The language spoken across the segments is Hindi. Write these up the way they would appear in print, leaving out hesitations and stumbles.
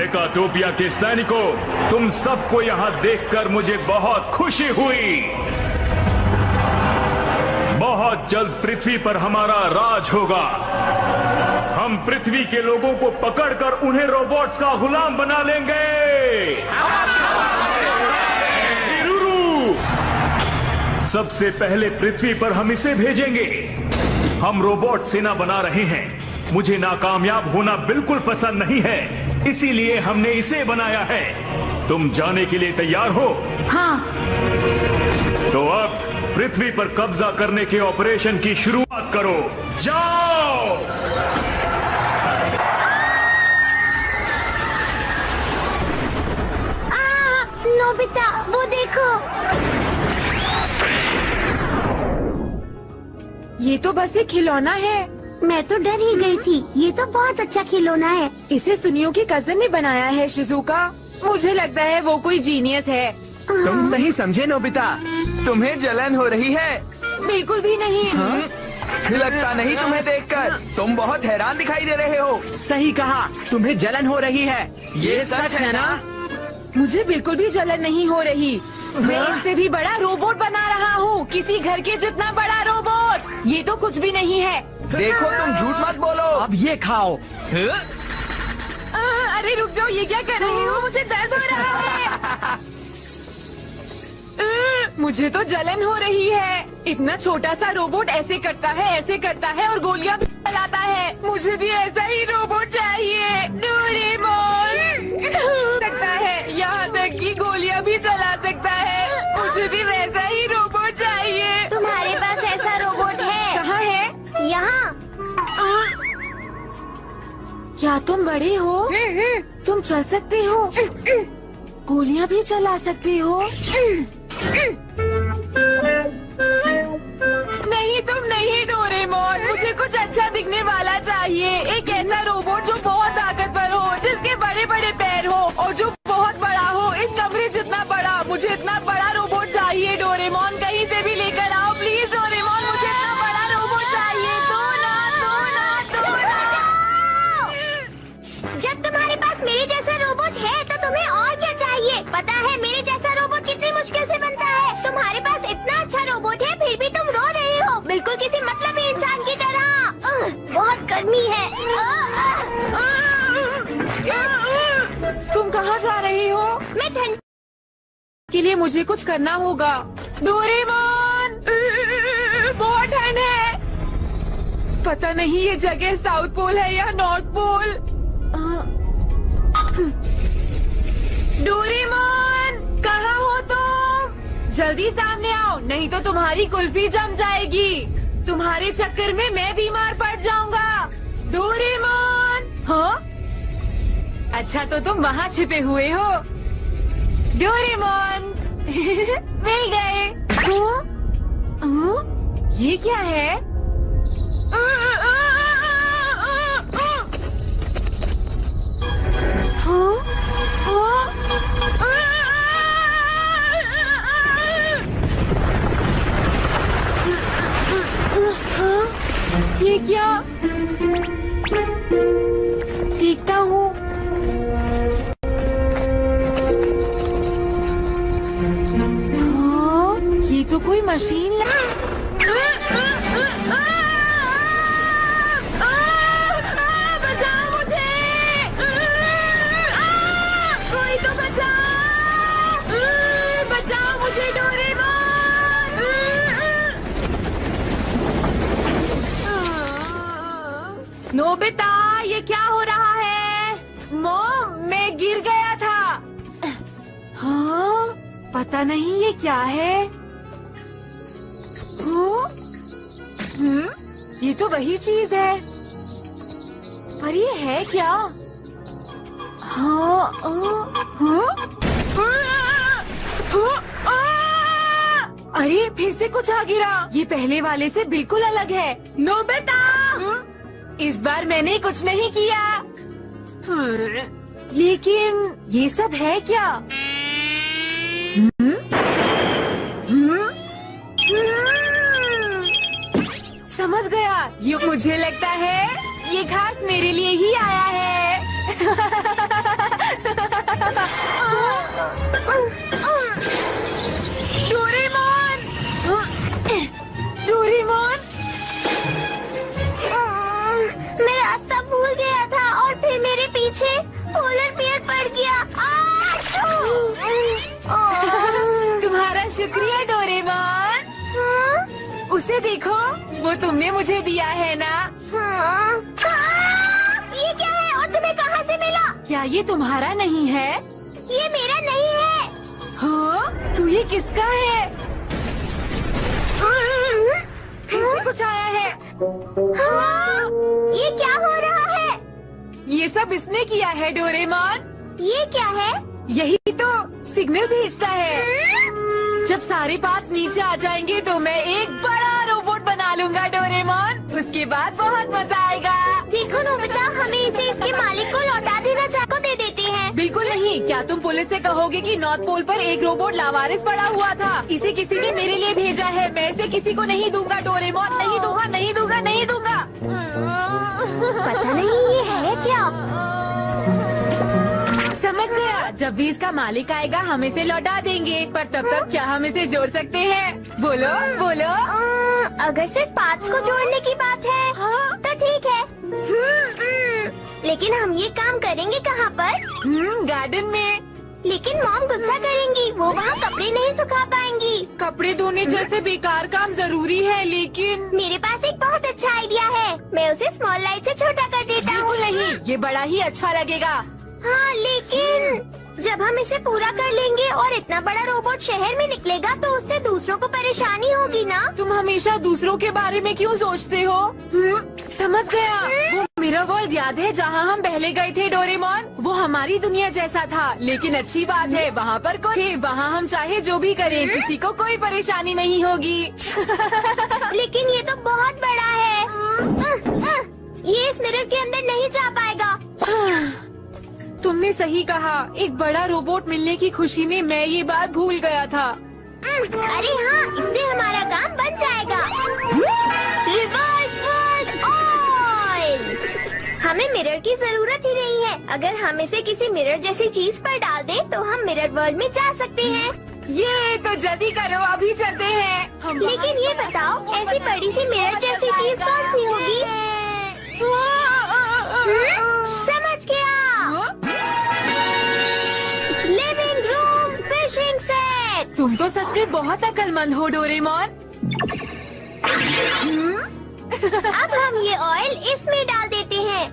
मेकाटोपिया के सैनिकों, तुम सबको यहाँ देखकर मुझे बहुत खुशी हुई। बहुत जल्द पृथ्वी पर हमारा राज होगा। हम पृथ्वी के लोगों को पकड़कर उन्हें रोबोट्स का गुलाम बना लेंगे। हिरुरु, सबसे पहले पृथ्वी पर हम इसे भेजेंगे। हम रोबोट सेना बना रहे हैं। मुझे नाकामयाब होना बिल्कुल पसंद नहीं है, इसीलिए हमने इसे बनाया है। तुम जाने के लिए तैयार हो? हाँ। तो अब पृथ्वी पर कब्जा करने के ऑपरेशन की शुरुआत करो। जाओ। नोबिता, वो देखो। ये तो बस एक खिलौना है। मैं तो डर ही गई थी। ये तो बहुत अच्छा खिलौना है। इसे सुनियो की कजन ने बनाया है शिजुका। मुझे लगता है वो कोई जीनियस है। तुम सही समझे नोबिता। तुम्हें जलन हो रही है? बिल्कुल भी नहीं। लगता नहीं तुम्हें देखकर। तुम बहुत हैरान दिखाई दे रहे हो। सही कहा, तुम्हें जलन हो रही है। ये सच है ना? मुझे बिल्कुल भी जलन नहीं हो रही। मैं इससे भी बड़ा रोबोट बना रहा हूँ, किसी घर के जितना बड़ा रोबोट। ये तो कुछ भी नहीं है। देखो, तुम झूठ मत बोलो। अब ये खाओ। अरे रुक जाओ, ये क्या कर रही हो? मुझे दर्द हो रहा है। मुझे तो जलन हो रही है। इतना छोटा सा रोबोट ऐसे करता है और गोलियां भी चलाता है। मुझे भी ऐसा ही रोबोट चाहिए। डोरेमोन सकता है, यहाँ तक कि गोलियां भी चला सकता है। मुझे भी वैसा ही रोबोट चाहिए। तुम्हारे पास ऐसा रोबोट है? कहाँ है? यहाँ। क्या तुम बड़े हो? तुम चल सकते हो? गोलियां भी चला सकते हो? नहीं, तुम नहीं डोरेमोन। मुझे कुछ अच्छा दिखने वाला चाहिए। एक ऐसा रोबोट जो बहुत ताकतवर हो, जिसके बड़े बड़े पैर हो और जो बहुत बड़ा हो, इस कमरे जितना बड़ा। मुझे इतना बड़ा रोबोट चाहिए डोरेमोन। कहीं से भी लेकर आओ प्लीज डोरेमोन। मुझे इतना बड़ा रोबोट चाहिए। जब तुम्हारे पास मेरे जैसा रोबोट है तो तुम्हें और क्या चाहिए? पता है मेरे जैसा रोबोट कितनी मुश्किल से बनता है। तुम्हारे पास इतना अच्छा रोबोट है, फिर भी तुम रो रहे हो, बिल्कुल किसी मतलबी इंसान की तरह। बहुत गर्मी है। तुम कहाँ जा रही हो? मैं ठंड के लिए मुझे कुछ करना होगा। डोरेमोन, बहुत ठंड है। पता नहीं ये जगह साउथ पोल है या नॉर्थ पोल। डोरेमोन, कहाँ हो तुम? जल्दी सामने आओ, नहीं तो तुम्हारी कुल्फी जम जाएगी। तुम्हारे चक्कर में मैं बीमार पड़ जाऊंगा। डोरेमोन। हाँ, अच्छा तो तुम वहाँ छिपे हुए हो। डोरेमोन मिल गए। ये क्या है? ये क्या? देखता हूँ। ये तो कोई मशीन है। बचाओ मुझे। कोई तो बचाओ मुझे डोरेमोन। नोबिता, ये क्या हो रहा है? मॉम, मैं गिर गया था। हाँ, पता नहीं ये क्या है। ये तो वही चीज है, पर ये है क्या? हाँ, अरे फिर से कुछ आ गिरा। ये पहले वाले से बिल्कुल अलग है। नोबिता, इस बार मैंने कुछ नहीं किया। लेकिन ये सब है क्या? समझ गया। ये मुझे लगता है ये घास मेरे लिए ही आया है। देखो, वो तुमने मुझे दिया है ना। हाँ। ये क्या है और तुम्हें कहाँ से मिला? क्या ये तुम्हारा नहीं है? ये मेरा नहीं है। हाँ, तो ये किसका है? फिर से कुछ आया है। हाँ, ये क्या हो रहा है? ये सब इसने किया है डोरेमोन। ये क्या है? यही तो सिग्नल भेजता है। जब सारे पार्ट्स नीचे आ जाएंगे तो मैं एक बड़ा रोबोट बना लूंगा डोरेमोन। उसके बाद बहुत मजा आएगा। देखो नोबिता, हमें इसे इसके मालिक को लौटा देना को दे देते हैं। बिल्कुल नहीं। क्या तुम पुलिस से कहोगे कि नॉर्थ पोल पर एक रोबोट लावारिस पड़ा हुआ था? इसे किसी ने मेरे लिए भेजा है। मैं इसे किसी को नहीं दूंगा डोरेमोन। नहीं दूंगा, नहीं दूंगा, नहीं दूंगा। पता नहीं ये है क्या। समझ गया। जब भी इसका मालिक आएगा हम इसे लौटा देंगे। पर तब तक क्या हम इसे जोड़ सकते हैं? बोलो बोलो। अगर सिर्फ पार्ट्स को जोड़ने की बात है तो ठीक है। लेकिन हम ये काम करेंगे कहाँ पर? गार्डन में। लेकिन मॉम गुस्सा करेंगी, वो वहाँ कपड़े नहीं सुखा पाएंगी। कपड़े धोने जैसे बेकार काम जरूरी है, लेकिन मेरे पास एक बहुत अच्छा आइडिया है। मैं उसे स्मॉल लाइट से छोटा कर देता हूँ। बिल्कुल नहीं, ये बड़ा ही अच्छा लगेगा। हाँ, लेकिन जब हम इसे पूरा कर लेंगे और इतना बड़ा रोबोट शहर में निकलेगा तो उससे दूसरों को परेशानी होगी ना। तुम हमेशा दूसरों के बारे में क्यों सोचते हो? समझ गया। वो मिरर वर्ल्ड याद है जहाँ हम पहले गए थे डोरेमोन? वो हमारी दुनिया जैसा था, लेकिन अच्छी बात है वहाँ पर कोई, वहाँ हम चाहे जो भी करें किसी को कोई परेशानी नहीं होगी। लेकिन ये तो बहुत बड़ा है। ये इस मिरर के अंदर नहीं जा पाएगा। तुमने सही कहा। एक बड़ा रोबोट मिलने की खुशी में मैं ये बात भूल गया था। अरे हाँ, इससे हमारा काम बन जाएगा। Reverse world oil. हमें मिरर की जरूरत ही नहीं है। अगर हम इसे किसी मिरर जैसी चीज पर डाल दें तो हम मिरर वर्ल्ड में जा सकते हैं। ये तो जल्दी करो, अभी चलते हैं। लेकिन ये बताओ, ऐसी बड़ी सी मिरर जैसी चीज कौन सी होगी? समझ गया। Living room fishing set. तुम तो सच में बहुत अक्लमंद हो डोरेमोन। अब हम ये ऑयल इसमें डाल देते हैं।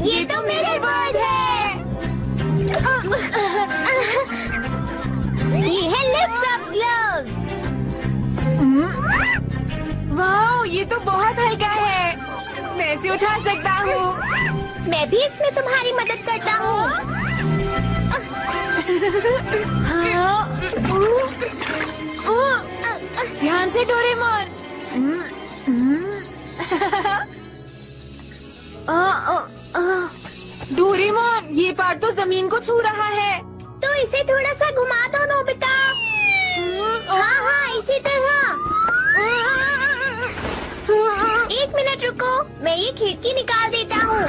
ये तो मिरर वर्ल्ड है। ये है लिफ्ट अप ग्लव्स। वाह, ये तो बहुत हल्का है। मैं इसे उठा सकता हूँ। मैं भी इसमें तुम्हारी मदद करता हूँ। ध्यान से डोरेमोन। डोरेमोन, ये पार्ट तो जमीन को छू रहा है। तो इसे थोड़ा सा घुमा दो नोबिता। हाँ हाँ, इसी तरह। एक मिनट रुको, मैं ये खिड़की निकाल देता हूँ।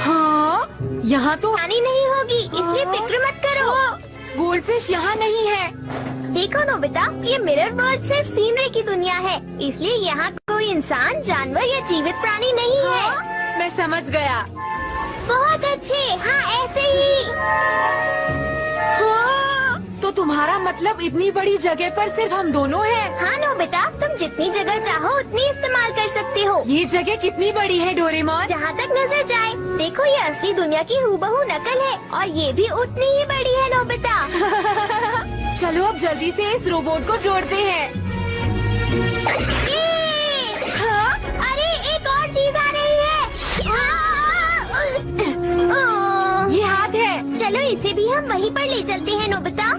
हाँ, यहाँ तो पानी नहीं होगी, इसलिए फिक्र मत करो। गोल्डफिश यहाँ नहीं है। देखो नोबिता, ये मिरर वर्ल्ड सिर्फ सीनरी की दुनिया है, इसलिए यहाँ कोई इंसान, जानवर या जीवित प्राणी नहीं है। मैं समझ गया। बहुत अच्छे। हाँ, ऐसे ही। हाँ, तो तुम्हारा मतलब इतनी बड़ी जगह पर सिर्फ हम दोनों हैं? हाँ नोबिता, तुम जितनी जगह चाहो उतनी इस्तेमाल कर सकते हो। ये जगह कितनी बड़ी है डोरेमोन? जहाँ तक नजर जाए। देखो, ये असली दुनिया की हूबहू नकल है और ये भी उतनी ही बड़ी है नोबिता। चलो अब जल्दी से इस रोबोट को जोड़ते हैं। हाँ? अरे, एक और चीज आ रही है। ये हाथ है। चलो इसे भी हम वहीं पर ले चलते हैं नोबिता।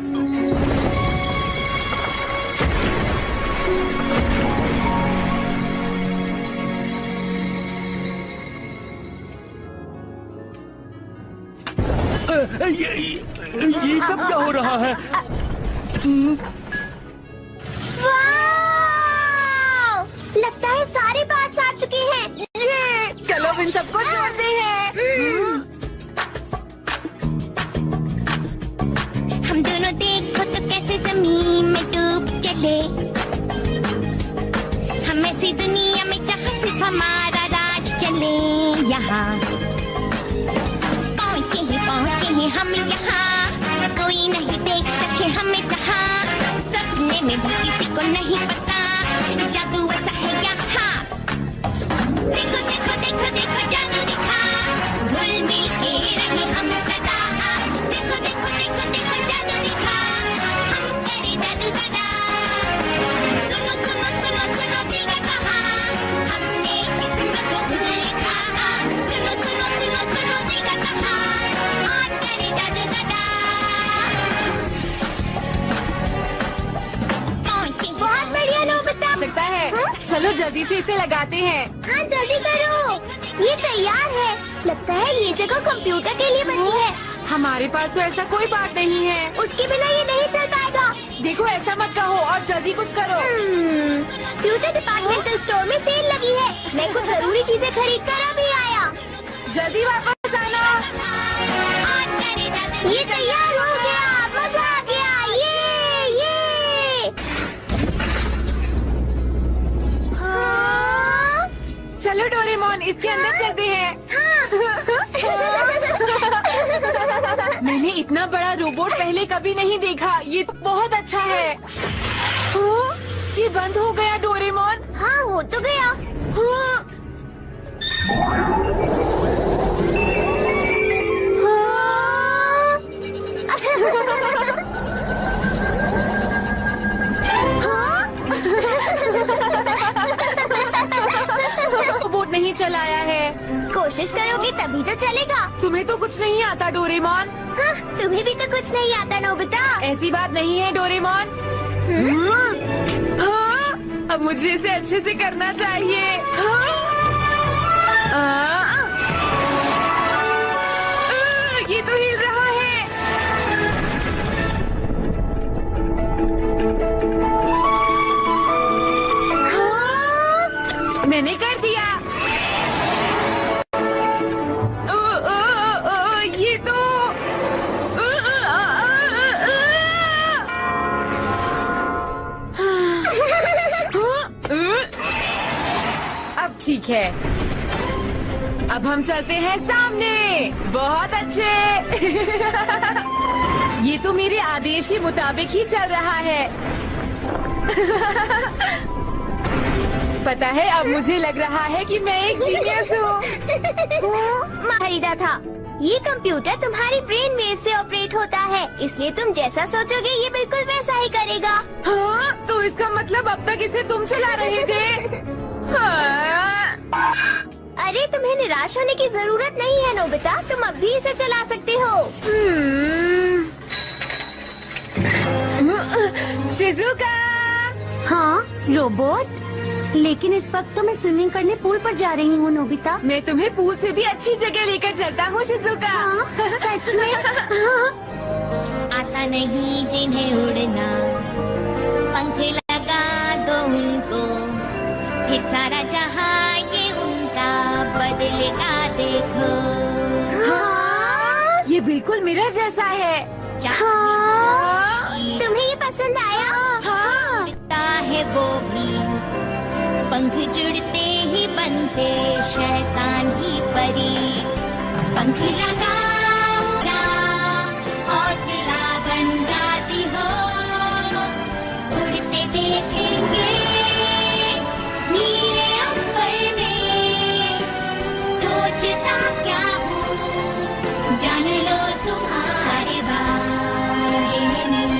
ये सब क्या हो रहा है? वाव! लगता है सारे पार्ट्स आ चुके हैं। ये चलो इन सबको जोड़ते हैं। देखो तो कैसे जमीन में डूब चले। हम ऐसी दुनिया में जहाँ सिर्फ हमारा राज चले। यहाँ पहुँचे हैं हम यहाँ, कोई नहीं देख सके हमें जहाँ। सपने में भी किसी को नहीं पता, जादू ऐसा है यहाँ। देखो देखो देखो देखो जादू दिखा, घुल मिल के रहे हम सदा। देखो देखो देखो देखो जादू दिखा, हम करे जादू सदा। सुनो सुनो सुनो सुनो दिखा कहा, हमने किस्मत को लिखा। सुनो सुनो सुनो सुनो दिखा कहा, आज करे जादू सदा। पहुंचे बहुत बढ़िया नोबिता। सकता है। चलो जल्दी से इसे लगाते हैं। हाँ जल्दी करो, ये तैयार है। लगता है ये जगह कंप्यूटर के लिए बची है। हमारे पास तो ऐसा कोई पार्ट नहीं है। उसके बिना ये नहीं चल पाएगा। देखो ऐसा मत कहो और जल्दी कुछ करो। फ्यूचर डिपार्टमेंटल स्टोर में सेल लगी है। मैं कुछ जरूरी चीजें खरीद कर अभी आया। जल्दी वापस आना। ये तैयार हो गया, मजा आ गया। ये हाँ? चलो डोरेमोन इसके अंदर चलते हैं। मैंने इतना बड़ा रोबोट पहले कभी नहीं देखा। ये तो बहुत अच्छा है। हाँ, ये बंद हो गया डोरेमोन। हाँ हो तो गया। हाँ, रोबोट नहीं चलाया है। कोशिश करोगे तभी तो चलेगा। तुम्हें तो कुछ नहीं आता डोरेमोन। हाँ, तुम्हें भी तो कुछ नहीं आता नोबिता। ऐसी बात नहीं है डोरेमोन। हाँ, अब मुझे इसे अच्छे से करना चाहिए। हाँ, ये तो हिल रहा है। हाँ, मैंने कर दिया। ये तो अब ठीक है। अब हम चलते हैं सामने। बहुत अच्छे। ये तो मेरे आदेश के मुताबिक ही चल रहा है। पता है अब मुझे लग रहा है कि मैं एक जीनियस हूँ। खरीदा था। ये कंप्यूटर तुम्हारी ब्रेन वेव से ऑपरेट होता है, इसलिए तुम जैसा सोचोगे ये बिल्कुल वैसा ही करेगा। हाँ, तो इसका मतलब अब तक इसे तुम चला रहे थे। हाँ। अरे तुम्हें निराश होने की जरूरत नहीं है नोबिता, तुम अब भी इसे चला सकते हो। शिजुका। हाँ रोबोट, लेकिन इस वक्त तो मैं स्विमिंग करने पूल पर जा रही हूँ नोबिता। मैं तुम्हें पूल से भी अच्छी जगह लेकर चलता हूँ शिजुका। हाँ, सच में। हाँ। आता नहीं जिन्हें उड़ना, पंख लगा दो उनको, फिर सारा जहाँ ये उनका बदलेगा देखो। हाँ, ये बिल्कुल मिरर जैसा है। हाँ, तुम्हें ये पसंद आया? हाँ, उड़ता है वो भी, पंख जुड़ते ही बनते शैतान ही परी। पंख लगाओ ना, हौसला बन जाती हो, उड़ते देखेंगे नीले अंबर में। सोचता क्या हूँ, जान लो तुम्हारे बारे में।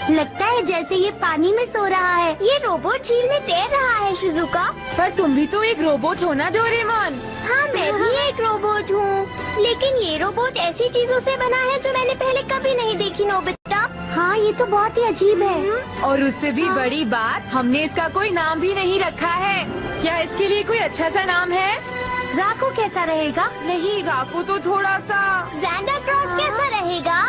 लगता है जैसे ये पानी में सो रहा है। ये रोबोट झील में तैर रहा है शिजुका। पर तुम भी तो एक रोबोट हो ना डोरेमोन। हाँ मैं भी एक रोबोट हूँ, लेकिन ये रोबोट ऐसी चीजों से बना है जो मैंने पहले कभी नहीं देखी नोबिता। हाँ ये तो बहुत ही अजीब है। और उससे भी बड़ी बात, हमने इसका कोई नाम भी नहीं रखा है। क्या इसके लिए कोई अच्छा सा नाम है? राकू कैसा रहेगा? नहीं, राकू तो थोड़ा सा। ज़ैंडा क्रॉस कैसा रहेगा?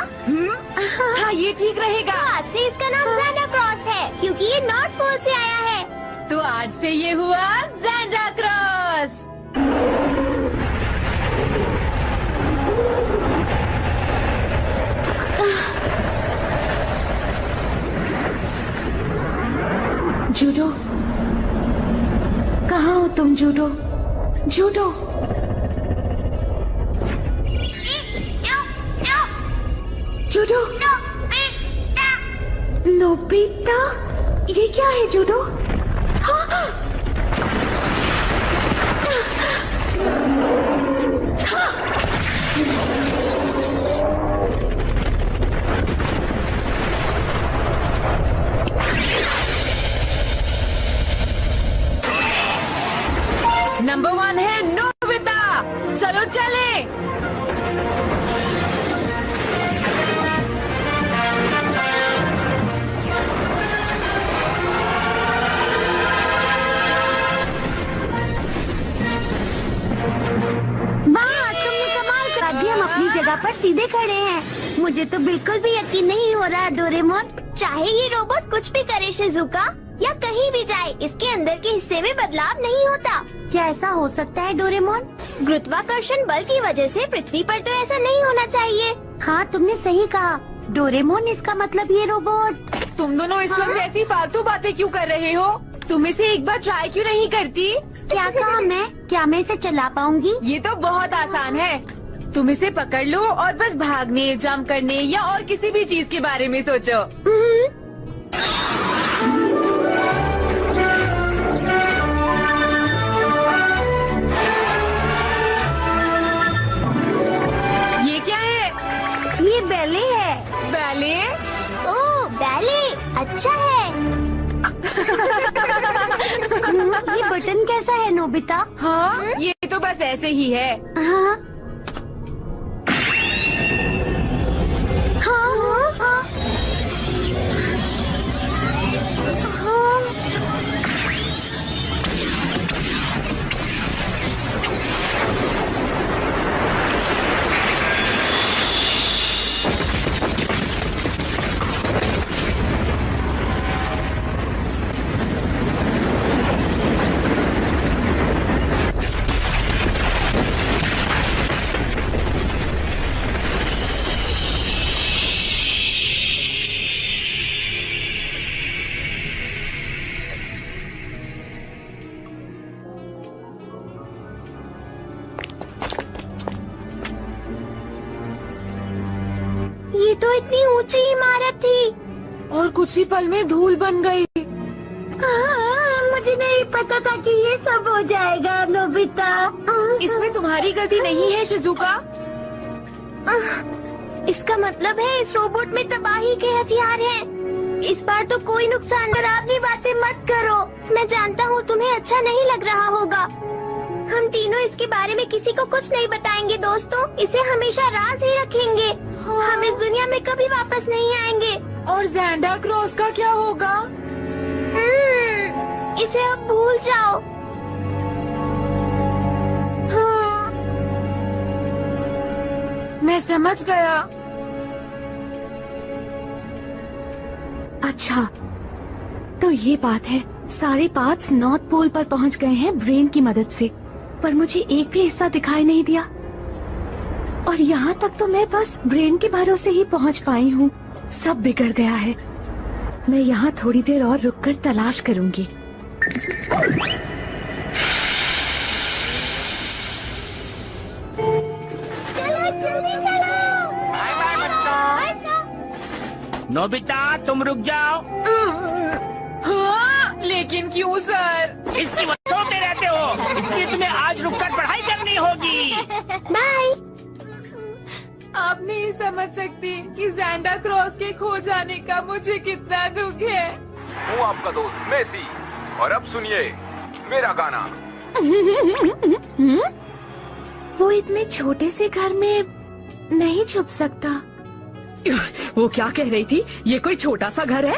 हाँ ये ठीक रहेगा। तो आज से इसका नाम ज़ैंडा क्रॉस है, क्योंकि ये नॉर्थ पोल से आया है। तो आज से ये हुआ ज़ैंडा क्रॉस। जूडो, कहाँ हो तुम जूडो? जूडो, जूडो, नोबिता, ये क्या है जूडो? हाँ? नंबर 1 है नोबिता, चलो चले। अभी हम अपनी जगह पर सीधे खड़े हैं। मुझे तो बिल्कुल भी यकीन नहीं हो रहा डोरेमोन। चाहे ये रोबोट कुछ भी करे शिजुका, या कहीं भी जाए, इसके अंदर के हिस्से में बदलाव नहीं होता। क्या ऐसा हो सकता है डोरेमोन? गुरुत्वाकर्षण बल की वजह से पृथ्वी पर तो ऐसा नहीं होना चाहिए। हाँ, तुमने सही कहा डोरेमोन। इसका मतलब ये रोबोट। तुम दोनों इस वक्त ऐसी फालतू बातें क्यों कर रहे हो? तुम इसे एक बार ट्राई क्यों नहीं करती? क्या कहा मैं? क्या मैं इसे चला पाऊंगी? ये तो बहुत आसान है। तुम इसे पकड़ लो और बस भागने, जंप करने या और किसी भी चीज के बारे में सोचो। ये क्या है? ये बैले है। बैले? ओह, बैले अच्छा है। ये बटन कैसा है नोबिता? हाँ, ये तो बस ऐसे ही है। हाँ हाँ हाँ हाँ। ये तो इतनी ऊंची इमारत थी और कुछ ही पल में धूल बन गई। मुझे नहीं पता था कि ये सब हो जाएगा नोबिता। इसमें तुम्हारी गलती नहीं है शिजुका। इसका मतलब है इस रोबोट में तबाही के हथियार हैं। इस बार तो कोई नुकसान डरावनी बातें मत करो। मैं जानता हूँ तुम्हें अच्छा नहीं लग रहा होगा। हम तीनों इसके बारे में किसी को कुछ नहीं बताएंगे दोस्तों। इसे हमेशा राज ही रखेंगे। हम इस दुनिया में कभी वापस नहीं आएंगे। और ज़ैंडा क्रॉस का क्या होगा? इसे अब भूल जाओ। हाँ, मैं समझ गया। अच्छा, तो ये बात है। सारे पार्ट्स नॉर्थ पोल पर पहुंच गए हैं ब्रेन की मदद से, पर मुझे एक भी हिस्सा दिखाई नहीं दिया। और यहाँ तक तो मैं बस ब्रेन के भरोसे ही पहुंच पाई हूँ। सब बिगड़ गया है। मैं यहाँ थोड़ी देर और रुककर तलाश करूँगी। चलो जल्दी चलो। बाय बाय बच्चों। नोबिता तुम रुक जाओ। हाँ, लेकिन क्यों सर? इसकी वजह सोते रहते हो, इसलिए तुम्हें आज रुककर पढ़ाई करनी होगी। बाय। आप नहीं समझ सकती कि ज़ैंडा क्रॉस के खो जाने का मुझे कितना दुख है। हूँ आपका दोस्त मेसी, और अब सुनिए मेरा गाना। वो इतने छोटे से घर में नहीं छुप सकता। वो क्या कह रही थी? ये कोई छोटा सा घर है?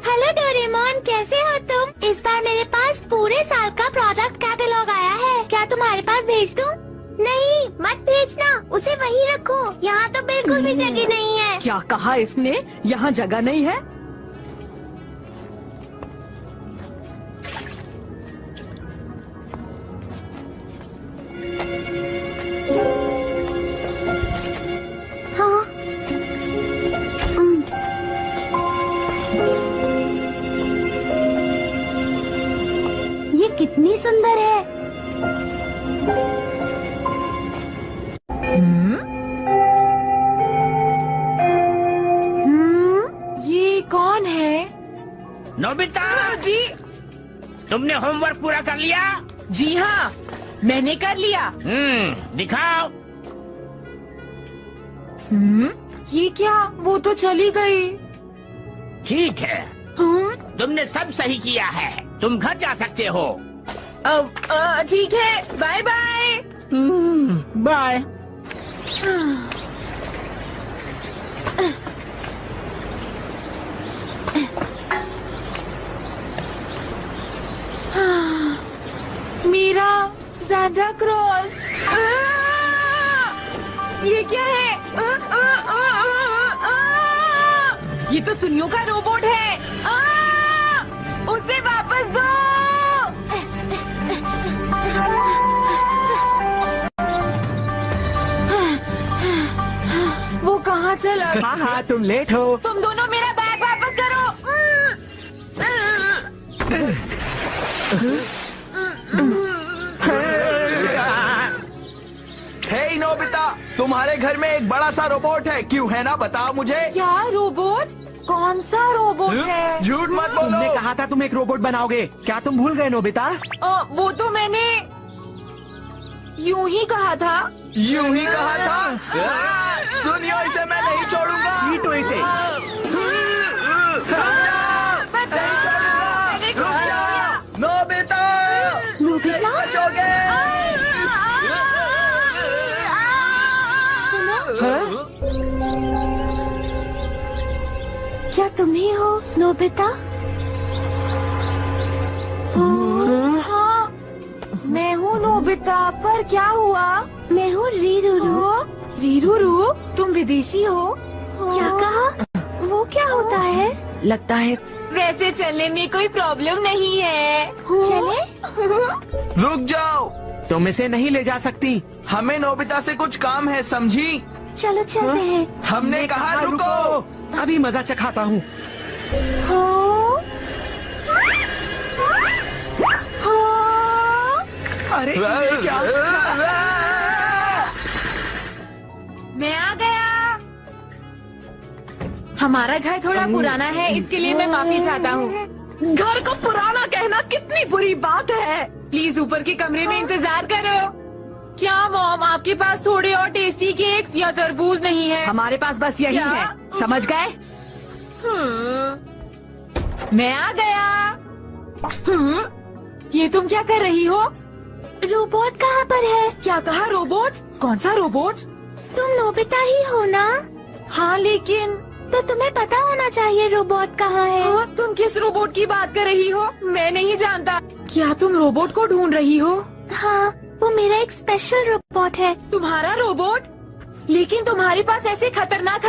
हेलो डोरेमोन, कैसे हो तुम? इस बार मेरे पास पूरे साल का प्रोडक्ट कैटलॉग आया है। क्या तुम्हारे पास भेज दूं? नहीं, मत भेजना, उसे वहीं रखो। यहाँ तो बिल्कुल भी जगह नहीं है। क्या कहा इसने? यहाँ जगह नहीं है? नोबिता, जी तुमने होमवर्क पूरा कर लिया? जी हाँ, मैंने कर लिया। दिखाओ। ये क्या? वो तो चली गई। ठीक है, तुमने सब सही किया है। तुम घर जा सकते हो। ठीक है, bye bye. Bye. Meera, Santa Claus. ये क्या है? ये तो सुनियो का रोबोट है। उसे वापस दो। वो कहाँ चला? हाँ हाँ, तुम लेट हो। तुम दोनों मेरा बैग वापस करो। हे नोबिता, तुम्हारे घर में एक बड़ा सा रोबोट है, क्यों है ना? बताओ मुझे। क्या रोबोट? कौन सा रोबोट है? झूठ मत बोलो। तुमने कहा था तुम एक रोबोट बनाओगे, क्या तुम भूल गए नोबिता? वो तो मैंने यूं ही कहा था। यूं ही कहा था? सुनियो, इसे मैं नहीं छोड़ूंगा। पीटो इसे। मैंने कुछ नहीं किया। Nobita, Nobita? बचोगे? क्या तुम ही हो नोबिता? हाँ, मैं हूँ नोबिता, पर क्या हुआ? मैं हूँ रीरूरू। रीरूरू, तुम विदेशी हो? क्या कहा? वो क्या होता है? लगता है। वैसे चलने में कोई प्रॉब्लम नहीं है। चले? रुक जाओ, तुम इसे नहीं ले जा सकती। हमें नोबिता से कुछ काम है, समझी? चलो चलते हैं। हमने कहा रुको। अभी मजा चखाता हूँ। हो? हो? अरे ये क्या? मैं आ गया। हमारा घर थोड़ा पुराना है, इसके लिए मैं माफी चाहता हूँ। घर को पुराना कहना कितनी बुरी बात है। प्लीज ऊपर के कमरे में इंतजार करो। क्या मॉम, आपके पास थोड़े और टेस्टी केक या तरबूज नहीं है? हमारे पास बस यही क्या? है, समझ गए? मैं आ गया। ये तुम क्या कर रही हो? रोबोट कहाँ पर है? क्या कहा? रोबोट? कौन सा रोबोट? तुम नोबिता ही हो ना? हाँ, लेकिन तो तुम्हें पता होना चाहिए रोबोट कहाँ है। हाँ, तुम किस रोबोट की बात कर रही हो? मैं नहीं जानता। क्या तुम रोबोट को ढूंढ रही हो? हाँ, वो मेरा एक स्पेशल रोबोट है। तुम्हारा रोबोट? लेकिन तुम्हारे पास ऐसे खतरनाक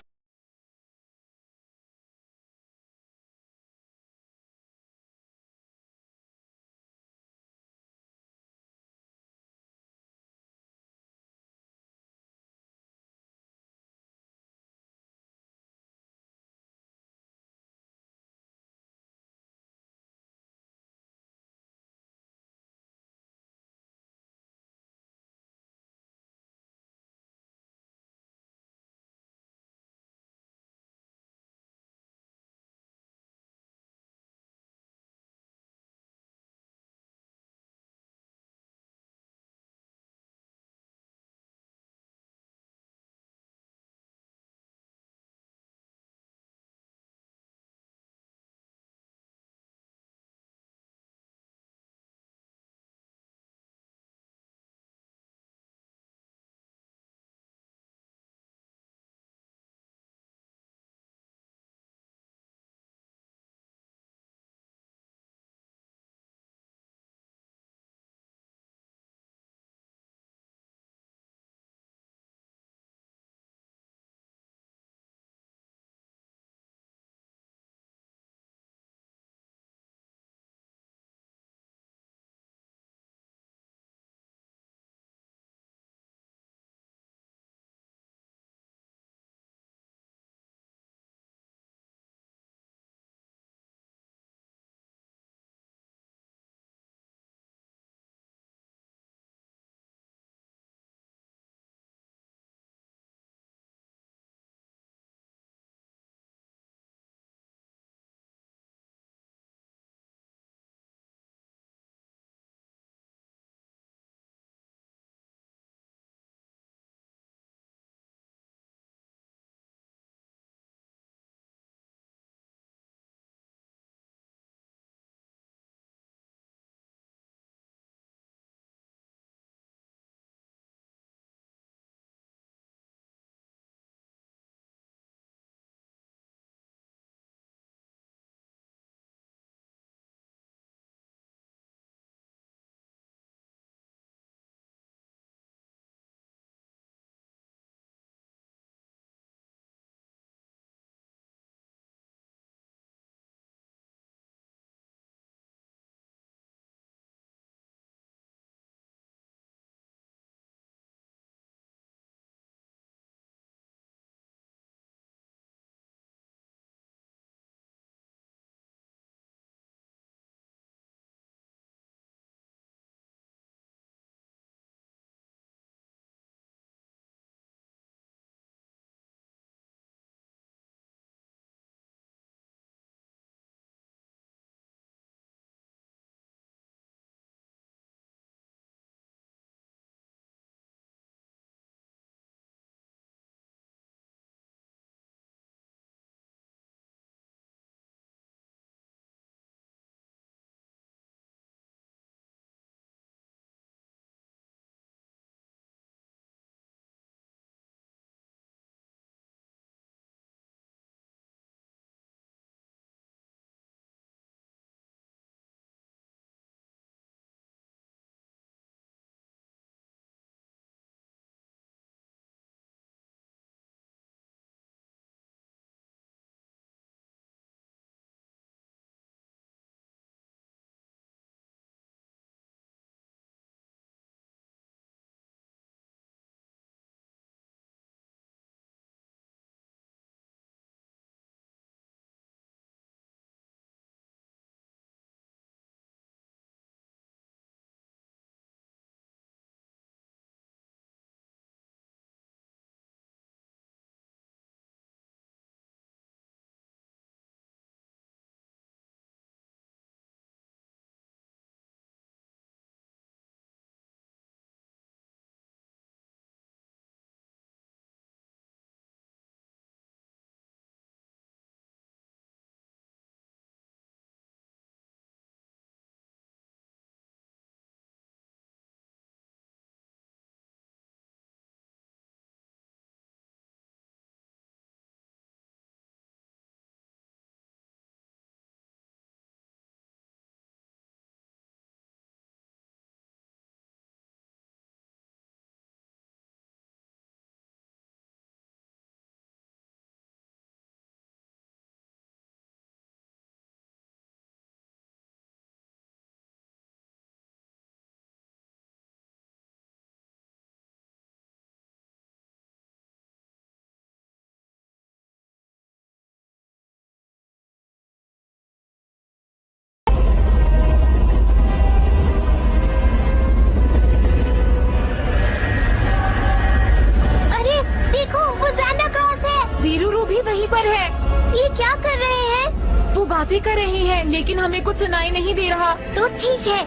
वहीं पर है। ये क्या कर रहे हैं? वो बातें कर रही हैं, लेकिन हमें कुछ सुनाई नहीं दे रहा। तो ठीक है,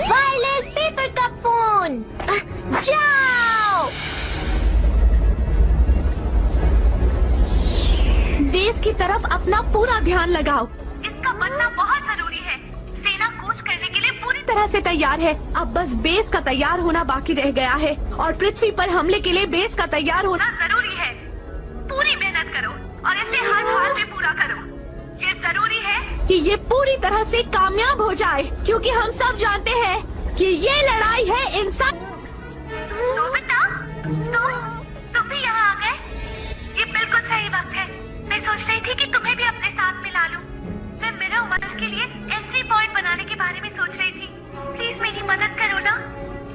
वायरलेस पेपर का फोन। जाओ। बेस की तरफ अपना पूरा ध्यान लगाओ। इसका बनना बहुत जरूरी है। सेना कूच करने के लिए पूरी तरह से तैयार है। अब बस बेस का तैयार होना बाकी रह गया है और पृथ्वी पर हमले के लिए बेस का तैयार होना जरूरी है। पूरी मेहनत करो और इसे हर हाल में पूरा करो। ये जरूरी है कि ये पूरी तरह से कामयाब हो जाए, क्योंकि हम सब जानते हैं कि ये लड़ाई है इंसान। नोबिता, तुम भी यहाँ आ गए। ये बिल्कुल सही वक्त है। मैं सोच रही थी कि तुम्हें भी अपने साथ मिला लूं। मैं मिरर वर्ल्ड के लिए एंट्री पॉइंट बनाने के बारे में सोच रही थी। प्लीज मेरी मदद करो ना।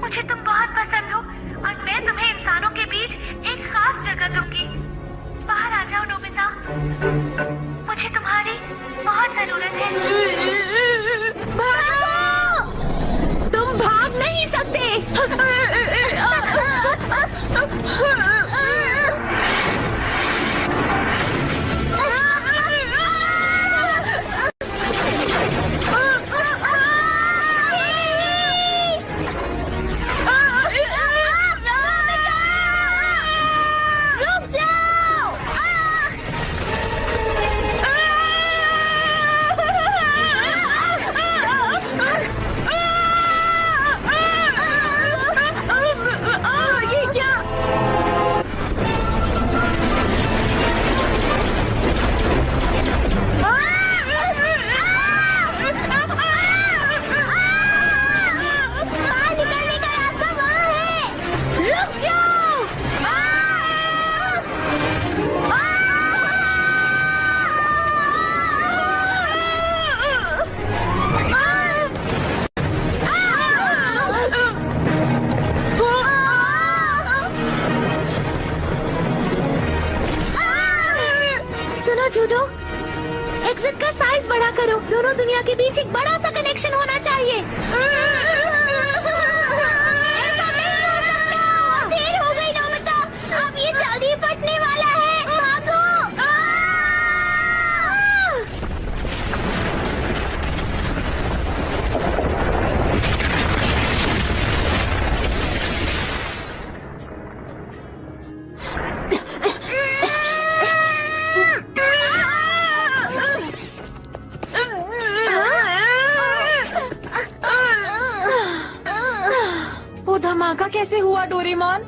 मुझे तुम बहुत पसंद हो और मैं तुम्हें इंसानों के बीच एक खास जगह दूंगी। बाहर आ जाओ नोबिता, मुझे तुम्हारी बहुत जरूरत है। तुम भाग नहीं सकते। जूडो, एग्जिट का साइज बड़ा करो। दोनों दुनिया के बीच एक बड़ा सा कनेक्शन होना चाहिए। देर हो गई नोबिता, अब ये जल्दी फटने वाला है। भागो। धमाका कैसे हुआ डोरेमोन?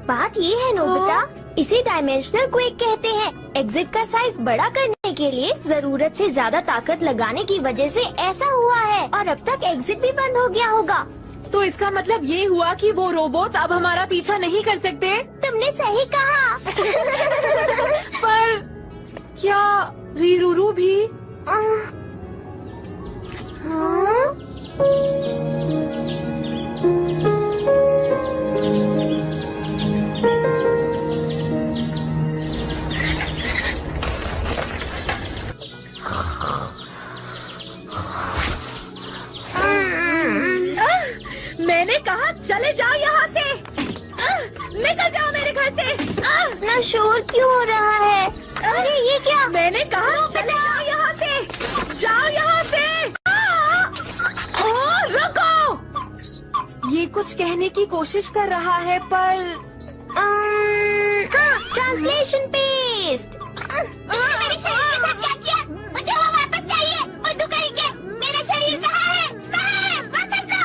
बात ये है नोबिता, इसे डायमेंशनल क्वेक कहते हैं। एग्जिट का साइज बड़ा करने के लिए जरूरत से ज्यादा ताकत लगाने की वजह से ऐसा हुआ है और अब तक एग्जिट भी बंद हो गया होगा। तो इसका मतलब ये हुआ कि वो रोबोट्स अब हमारा पीछा नहीं कर सकते? तुमने सही कहा। पर क्या रीरूरू भी? मैंने कहा चले जाओ यहाँ से। निकल जाओ मेरे घर से। इतना शोर क्यों हो रहा है? अरे ये क्या? मैंने कहा चले जाओ यहाँ से। जाओ यहाँ से। रुको। ये कुछ कहने की कोशिश कर रहा है पर ट्रांसलेशन पेस्ट। मेरे शरीर के साथ क्या किया? मुझे वो वापस चाहिए। बुद्धू करेंगे। मेरा शरीर कहाँ है? कहाँ है? वापस दो।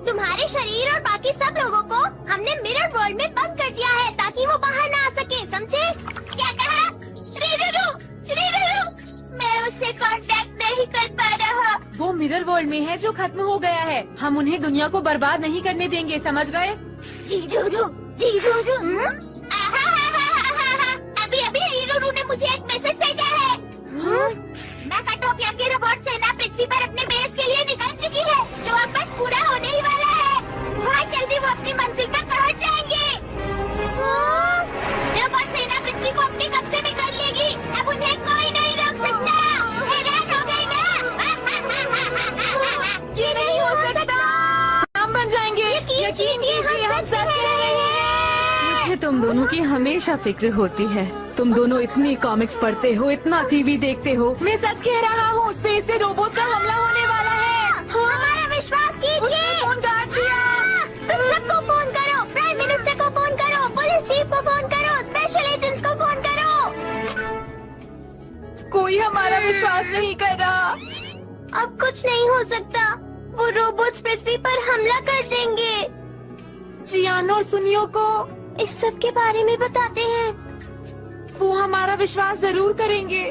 तुम्हारे शरीर और बाकी सब लोगों को हमने मिरर वर्ल्ड में बंद कर दिया है ताकि वो बाहर ना आ सके, समझे? क्या कहा? रीरूरू, मैं उससे कांटेक्ट नहीं कर पा रहा। वो मिरर वर्ल्ड में है जो खत्म हो गया है। हम उन्हें दुनिया को बर्बाद नहीं करने देंगे, समझ गए? रीरूरू, अभी रीरूरू ने मुझे एक मैसेज भेजा है। मैकाटोपिया की रोबोट सेना पृथ्वी पर अपने बेस के लिए निकल चुकी है, जो अब बस पूरा होने ही वाला है। बहुत जल्दी वो अपनी मंजिल पर पहुंच जाएंगे। रोबोट सेना पृथ्वी को अपने कब्जे में कर लेगी। अब उन्हें कोई नहीं रोक सकता। हैरान हो गई ना? ये नहीं हो सकता। हम बन जाएंगे। यकीन कीजिए, हम सब कह रहे हैं। तुम दोनों की हमेशा फिक्र होती है। तुम दोनों इतनी कॉमिक्स पढ़ते हो, इतना टीवी देखते हो। मैं सच कह रहा हूँ, स्पेस से रोबोट का हमला होने वाला है। हमारा विश्वास कीजिए। फोन काट दिया। तुम सबको फोन करो, प्राइम मिनिस्टर को फोन करो, पुलिस चीफ को फोन करो, स्पेशल एजेंट्स को फोन करो। कोई हमारा विश्वास नहीं कर रहा। अब कुछ नहीं हो सकता। वो रोबोट्स पृथ्वी पर हमला कर देंगे। जियान और सुनियो को इस सब के बारे में बताते हैं। वो हमारा विश्वास जरूर करेंगे।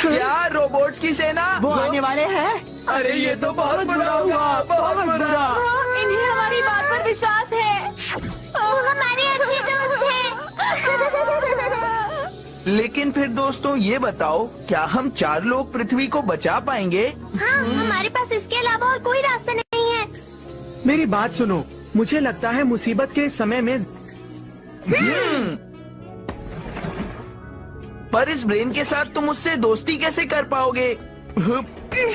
क्या रोबोट्स की सेना वो आने वाले हैं। अरे ये तो बहुत बुरा हुआ, बहुत बुरा। इन्हें हमारी बात पर विश्वास है। वो हमारे अच्छे दोस्त हैं। लेकिन फिर दोस्तों ये बताओ, क्या हम 4 लोग पृथ्वी को बचा पाएंगे? हाँ, हमारे पास इसके अलावा और कोई रास्ता नहीं है। मेरी बात सुनो, मुझे लगता है मुसीबत के समय में पर इस ब्रेन के साथ तुम उससे दोस्ती कैसे कर पाओगे?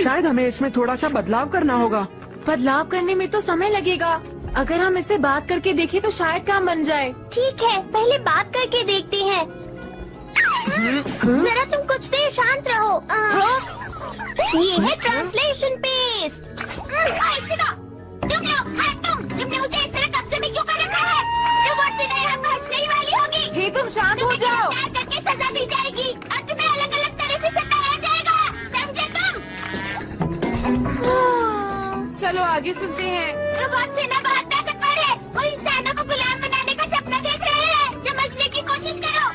शायद हमें इसमें थोड़ा सा बदलाव करना होगा। बदलाव करने में तो समय लगेगा। अगर हम इससे बात करके देखें तो शायद काम बन जाए। ठीक है, पहले बात करके देखते हैं। जरा तुम कुछ देर शांत रहो। ये है ट्रांसलेशन पेस्ट। तुमने मुझे इस तरह कब्जे में क्यों कर रखा है? रोबोट से नहर बहने वाली होगी। हे तुम शांत हो जाओ। करके सजा दी जाएगी और तुम्हें अलग अलग तरह से सताया जाएगा, समझे तुम? चलो आगे सुनते हैं। रोबोट सेना बहुत ताकतवर है। वो इंसानों को गुलाम बनाने का सपना देख रहे हैं। समझने की कोशिश करो।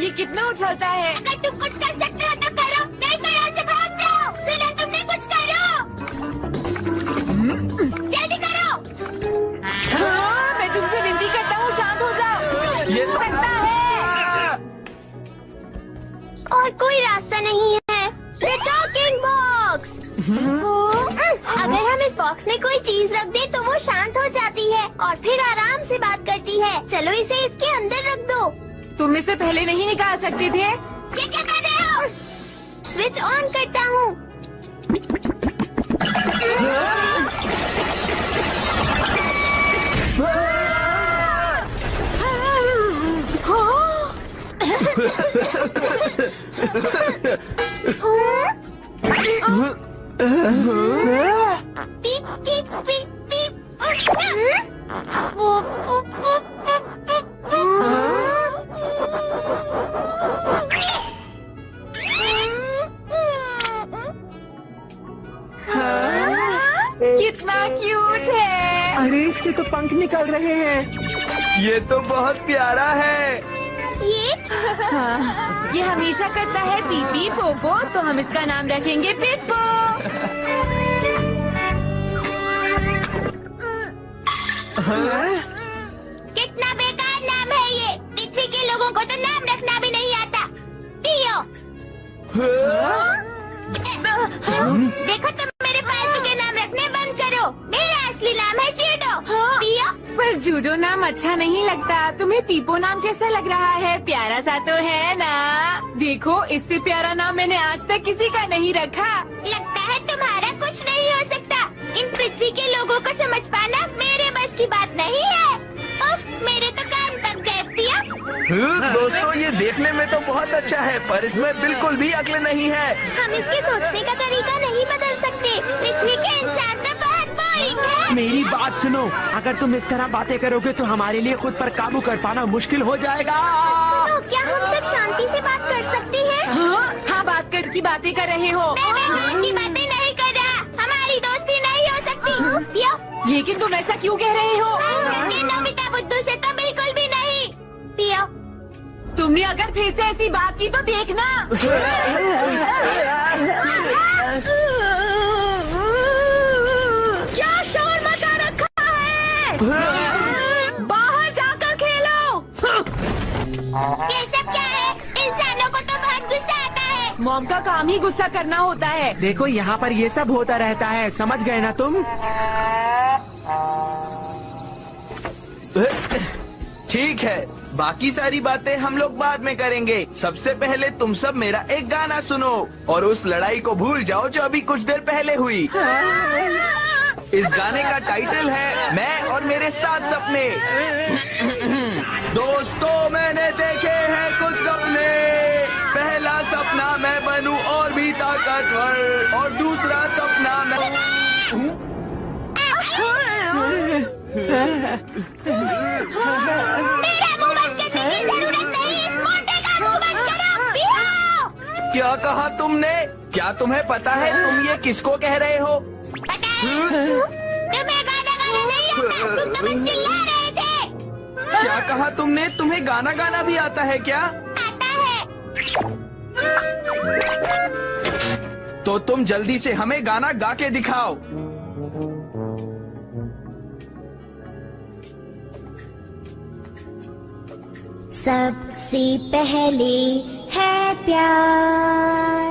ये कितना उछलता है। अगर तुम कुछ कर सकते हो तो करो, नहीं तो यहाँ से भाग जाओ। सुना तुमने? कुछ करो, जल्दी करो। हाँ, मैं तुमसे विनती करता हूँ, शांत हो जाओ। ये तो लगता है। और कोई रास्ता नहीं है। The talking box। अगर हम इस बॉक्स में कोई चीज रख दे तो वो शांत हो जाती है और फिर आराम से बात करती है। चलो इसे इसके अंदर रख दो। तुम इसे पहले नहीं निकाल सकते थे? ये क्या कर रहे हो? स्विच ऑन करता हूँ। पीप पीप पीप पीप। कितना क्यूट है। अरे इसके तो पंख निकल रहे हैं। ये तो बहुत प्यारा है। ये हमेशा करता है पीपी पोपो, तो हम इसका नाम रखेंगे पिप्पो। कितना बेकार नाम है ये। पृथ्वी के लोगों को तो नाम रखना भी नहीं आता। पियो। देखो तुम मेरे फालतू के नाम रखने बंद करो। मेरा असली नाम है जूडो। पियो। पर जूडो नाम अच्छा नहीं लगता। तुम्हें पीपो नाम कैसा लग रहा है? प्यारा सा तो है ना? देखो, इससे प्यारा नाम मैंने आज तक किसी का नहीं रखा। लगता है तुम्हारा कुछ नहीं हो सकता। इन पृथ्वी के लोगों को समझ पाना मेरे बस की बात नहीं है। उफ, मेरे तो कान पक गए। पियो। दोस्तों ये देखने में तो बहुत अच्छा है, पर इसमें बिल्कुल भी अक्ल नहीं है। हम इसके सोचने का तरीका नहीं बदल सकते। पृथ्वी के इंसान तो बहुत बोरिंग है। मेरी बात सुनो, अगर तुम इस तरह बातें करोगे तो हमारे लिए खुद पर काबू कर पाना मुश्किल हो जाएगा। तो क्या हम सब शांति से बात कर सकते हैं? हाँ, बात कर की बातें कर रहे हो। मैं बात की बातें नहीं कर रहा। हमारी दोस्ती नहीं हो सकती। पियो। लेकिन तुम ऐसा क्यों कह रहे हो? नोबिता बुद्धू से तो बिल्कुल भी नहीं। पियो। तुमने अगर फिर से ऐसी बात की तो देखना। क्या शोर मचा रखा है? बाहर जाकर खेलो। ये सब क्या है? इंसानों को तो बहुत गुस्सा आता है। मॉम का काम ही गुस्सा करना होता है। देखो यहाँ पर ये सब होता रहता है, समझ गए ना तुम? ठीक है, बाकी सारी बातें हम लोग बाद में करेंगे। सबसे पहले तुम सब मेरा एक गाना सुनो और उस लड़ाई को भूल जाओ जो अभी कुछ देर पहले हुई। इस गाने का टाइटल है मैं और मेरे 7 सपने। दोस्तों मैंने देखे हैं कुछ सपने। पहला सपना मैं बनूं और भी ताकतवर, और दूसरा सपना मैं मेरा मुंह बंद करने की जरूरत नहीं, इस मोटे का मुंह बंद करो। बिहाओ। क्या कहा तुमने? क्या तुम्हें पता है तुम ये किसको कह रहे हो? पता है तुम्हें गाना गाना नहीं आता, तुम तो बस चिल्ला रहे थे। क्या कहा तुमने? तुम्हें गाना गाना भी आता है क्या? आता है। तो तुम जल्दी से हमें गाना गा के दिखाओ। सबसे पहले है प्यार।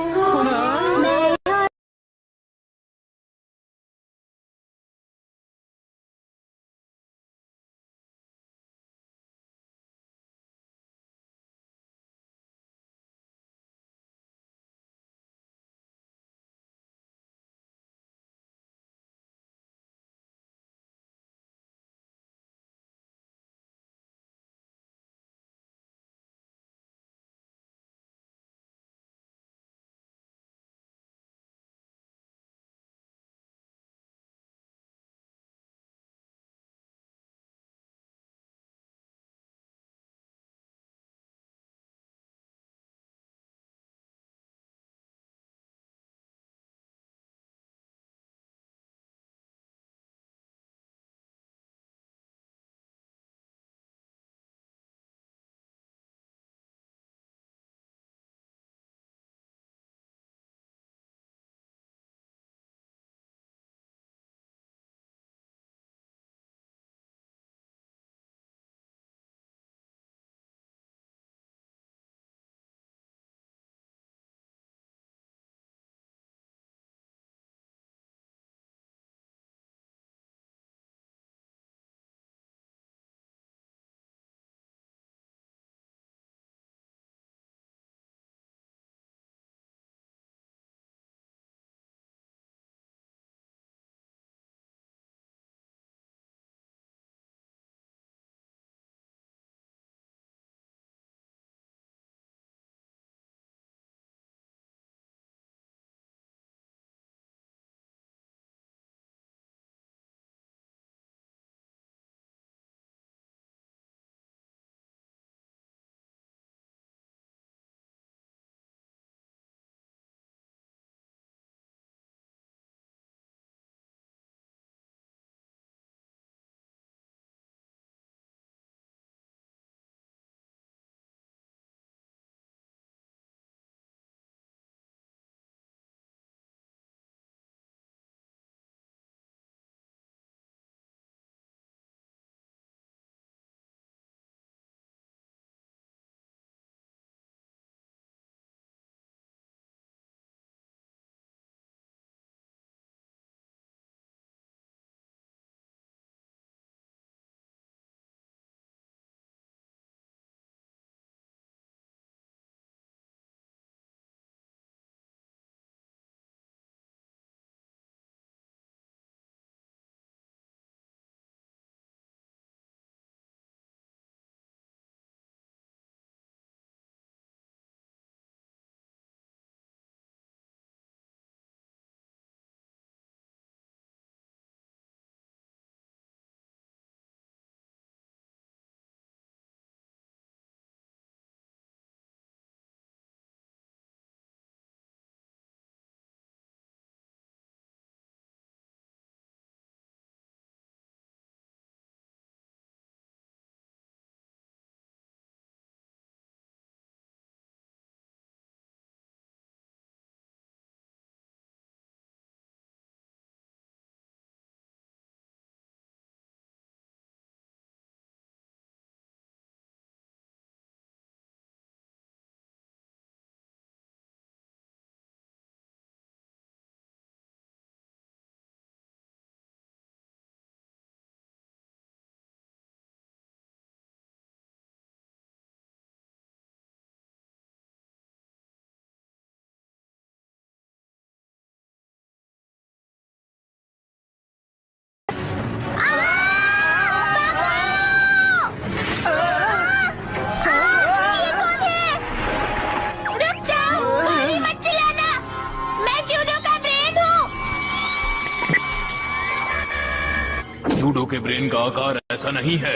आकार ऐसा नहीं है।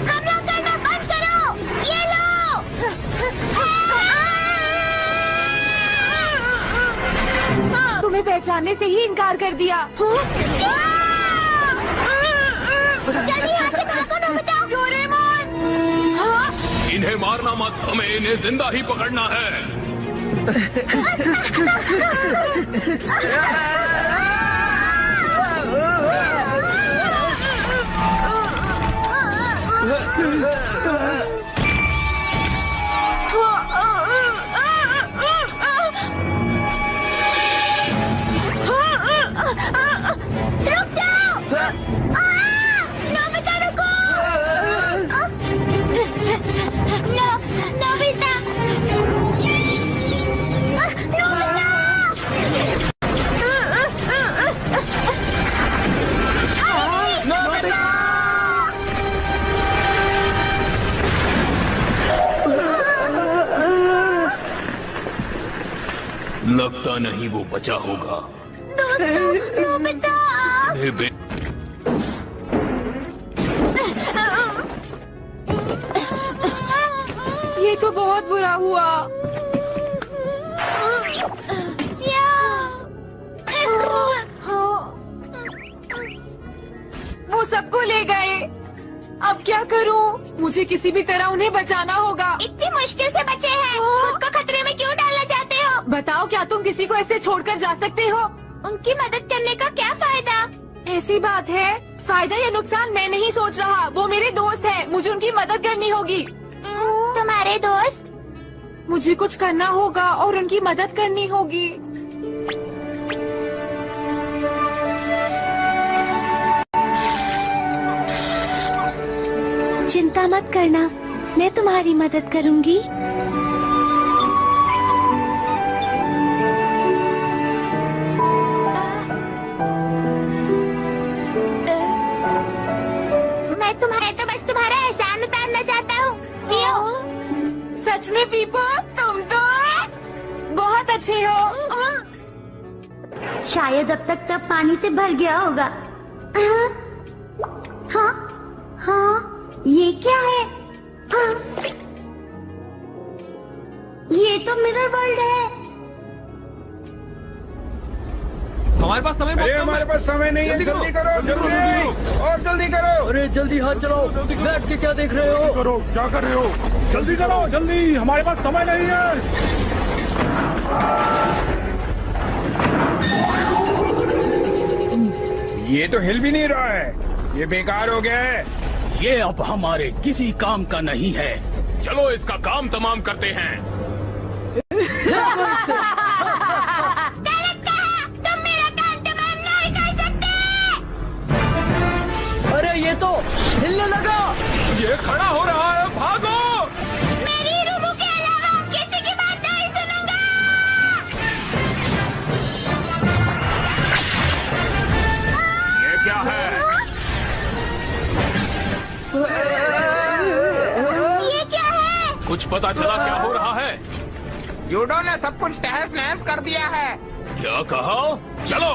हमला करना बंद करो। ये लो। तुम्हें पहचानने से ही इनकार कर दिया। जल्दी यहाँ से भागो नोबिता। डोरेमोन! हाँ? इन्हें मारना मत, हमें इन्हें जिंदा ही पकड़ना है। रुक जाओ। नोबिता रुको। नोबिता। लगता नहीं वो बचा होगा। नोबिता। ये तो बहुत बुरा हुआ। वो सबको ले गए। अब क्या करूं? मुझे किसी भी तरह उन्हें बचाना होगा। इतनी मुश्किल से बचे हैं। खुद को खतरे में क्यों डालना चाहते हो? बताओ, क्या तुम किसी को ऐसे छोड़कर जा सकते हो? उनकी मदद करने का क्या फायदा? ऐसी बात है, फायदा या नुकसान मैं नहीं सोच रहा। वो मेरे दोस्त है, मुझे उनकी मदद करनी होगी। तुम्हारे दोस्त? मुझे कुछ करना होगा और उनकी मदद करनी होगी। चिंता मत करना, मैं तुम्हारी मदद करूंगी। मैं तो बस तुम्हारा एहसान उतारना चाहता हूँ। पियो। सच में पीपो, तुम तो बहुत अच्छे हो। शायद अब तक टब पानी से भर गया होगा। हाँ, हाँ, ये क्या है? हाँ, ये तो मिरर वर्ल्ड है। हमारे पास समय बहुत कम है। हमारे पास समय नहीं है, जल्दी करो, जल्दी और जल्दी करो। अरे जल्दी हाथ चलाओ, बैठ के क्या देख रहे हो? करो, क्या कर रहे हो? जल्दी करो, जल्दी, हमारे पास समय नहीं है। ये तो हिल भी नहीं रहा है, ये बेकार हो गया है। ये अब हमारे किसी काम का नहीं है। चलो इसका काम तमाम करते हैं। गलत कहा, तुम मेरा काम तमाम नहीं कर सकते। अरे ये तो हिलने लगा। ये खड़ा हो रहा है, भागो। मेरी रूबू के अलावा किसी की बात नहीं सुनूंगा। ये क्या है? ये क्या है? कुछ पता चला क्या हो रहा है? यूडो ने सब कुछ तहस नहस कर दिया है। क्या कहा? चलो।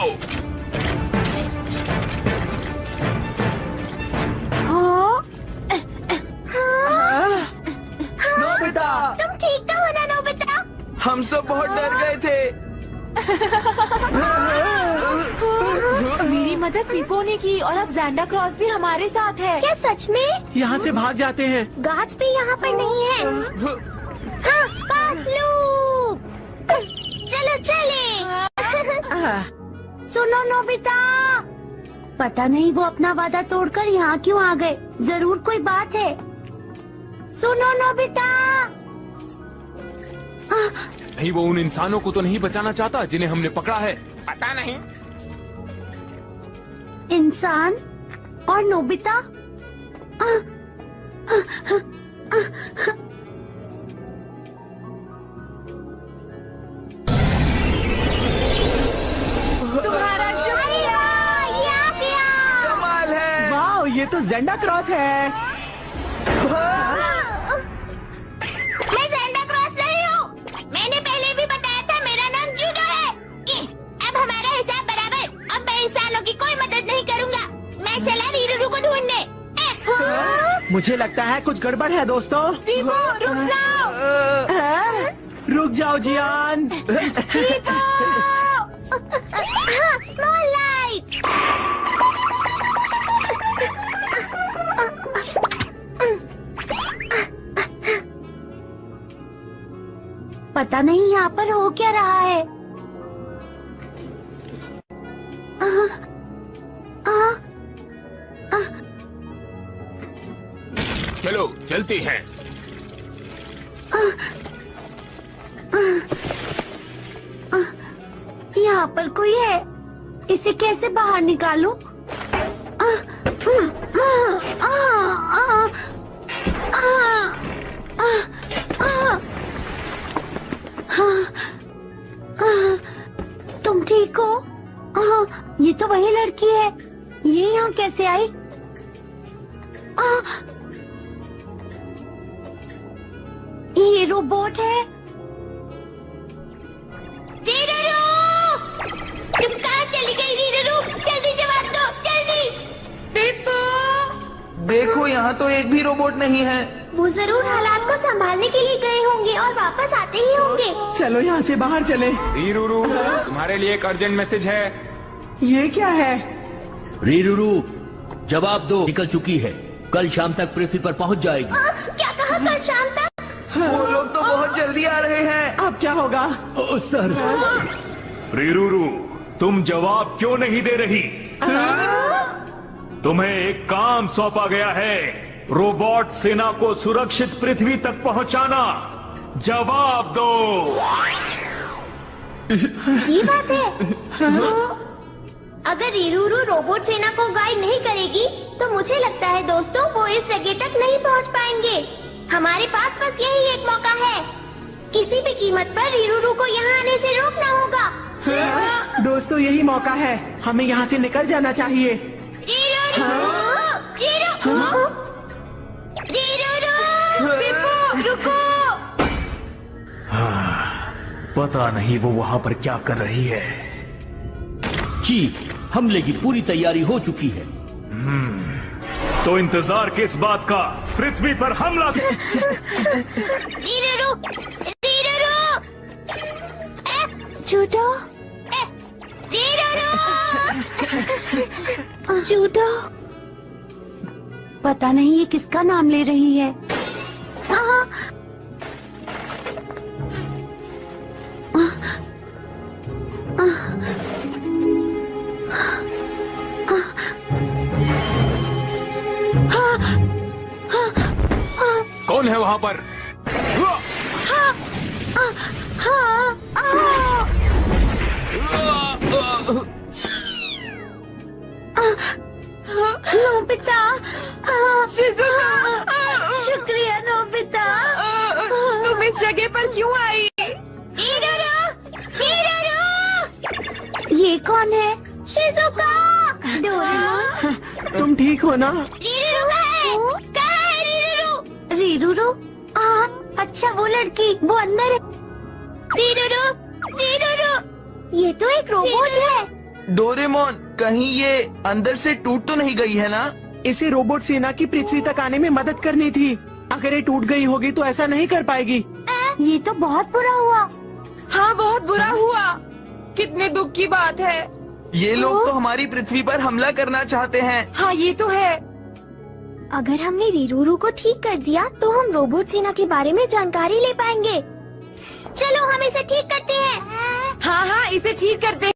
नोबिता, तुम ठीक तो हो ना नोबिता? हम सब बहुत डर गए थे। मेरी मदद पीपो ने की और अब ज़ैंडा क्रॉस भी हमारे साथ है। क्या सच में? यहाँ से भाग जाते हैं। गार्ड्स भी यहाँ पर नहीं है। हाँ, पापलू, चलो चले। सुनो नोबिता, पता नहीं वो अपना वादा तोड़कर यहाँ क्यों आ गए। जरूर कोई बात है। सुनो नोबिता। नहीं, वो उन इंसानों को तो नहीं बचाना चाहता जिन्हें हमने पकड़ा है। पता नहीं। इंसान और नोबिता? तुम्हारा शुक्रिया। कमाल है। वाह, ये तो ज़ेंडा क्रॉस है। मैं ज़ेंडा क्रॉस नहीं हूँ। मैंने पहले भी बताया था, मेरा नाम जूडो है। अब मुझे लगता है कुछ गड़बड़ है दोस्तों। पीपू, रुक जाओ। हैं? रुक जाओ जियान। Small light. पता नहीं यहाँ पर हो क्या रहा है। चलो चलते हैं। यहाँ पर कोई है, इसे कैसे बाहर निकालूं? तुम ठीक हो? ये तो वही लड़की है, ये यहाँ कैसे आई? ये रोबोट है। तुम कहाँ चली गई रीरू? जल्दी जवाब दो, जल्दी। देखो यहाँ तो एक भी रोबोट नहीं है। वो जरूर हालात को संभालने के लिए गए होंगे और वापस आते ही होंगे। चलो यहाँ से बाहर चले। रीरूरू, तुम्हारे लिए एक अर्जेंट मैसेज है। ये क्या है? रीरूरू, जवाब दो, निकल चुकी है, कल शाम तक पृथ्वी पर पहुंच जाएगी। क्या कहा, कल शाम तक? वो लोग तो बहुत जल्दी आ रहे हैं। अब क्या होगा? ओ सर, रीरूरू, तुम जवाब क्यों नहीं दे रही? तुम्हें एक काम सौंपा गया है, रोबोट सेना को सुरक्षित पृथ्वी तक पहुंचाना। जवाब दो। ये बात है। अगर रीरूरू रोबोट सेना को गाइड नहीं करेगी तो मुझे लगता है दोस्तों वो इस जगह तक नहीं पहुंच पाएंगे। हमारे पास बस यही एक मौका है, किसी भी कीमत पर रीरूरू को यहाँ आने से रोकना होगा। दोस्तों यही मौका है, हमें यहाँ से निकल जाना चाहिए। रुको। पता नहीं वो वहाँ पर क्या कर रही है। चीफ, हमले की पूरी तैयारी हो चुकी है। तो इंतजार किस बात का, पृथ्वी पर हमला। Judo, judo. पता नहीं ये किसका नाम ले रही है। कौन है वहाँ पर? नोबिता, शिज़ुका, शुक्रिया नोबिता। तुम इस जगह पर क्यों आई? ये कौन है? शिज़ुका। डोरेमोन। तुम ठीक हो ना? रीरूरू कहाँ है रीरूरू? रीरूरू? अच्छा वो लड़की, वो अंदर है। रीरूरू, ये तो एक रोबोट है। डोरेमोन, कहीं ये अंदर से टूट तो नहीं गई है ना? इसे रोबोट सेना की पृथ्वी तक आने में मदद करनी थी। अगर ये टूट गई होगी तो ऐसा नहीं कर पाएगी। ये तो बहुत बुरा हुआ। हाँ, बहुत बुरा हुआ। कितने दुख की बात है। ये लोग तो हमारी पृथ्वी पर हमला करना चाहते हैं। हाँ, ये तो है। अगर हमने रीरूरू को ठीक कर दिया तो हम रोबोट सेना के बारे में जानकारी ले पाएंगे। चलो हम इसे ठीक करते हैं। हाँ, इसे ठीक करते हैं।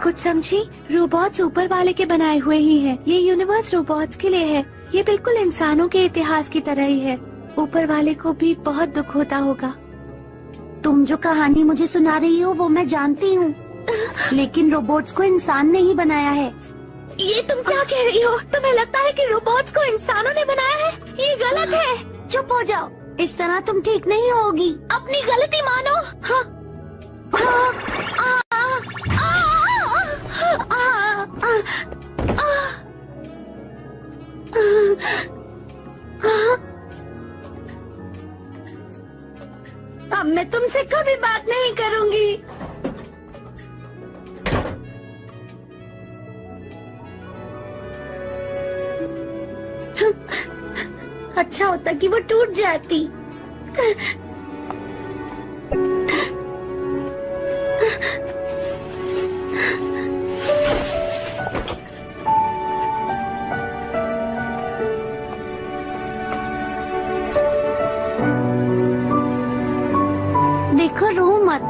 कुछ समझी? रोबोट्स ऊपर वाले के बनाए हुए ही हैं। ये यूनिवर्स रोबोट्स के लिए है। ये बिल्कुल इंसानों के इतिहास की तरह ही है। ऊपर वाले को भी बहुत दुख होता होगा। तुम जो कहानी मुझे सुना रही हो वो मैं जानती हूँ, लेकिन रोबोट्स को इंसान ने ही बनाया है। ये तुम क्या कह रही हो? तुम्हें लगता है कि रोबोट्स को इंसानों ने बनाया है? ये गलत है। चुप हो जाओ, इस तरह तुम ठीक नहीं होगी। अपनी गलती मानो। हाँ। अब मैं तुमसे कभी बात नहीं करूंगी। अच्छा होता कि वो टूट जाती। देखो, रो मत।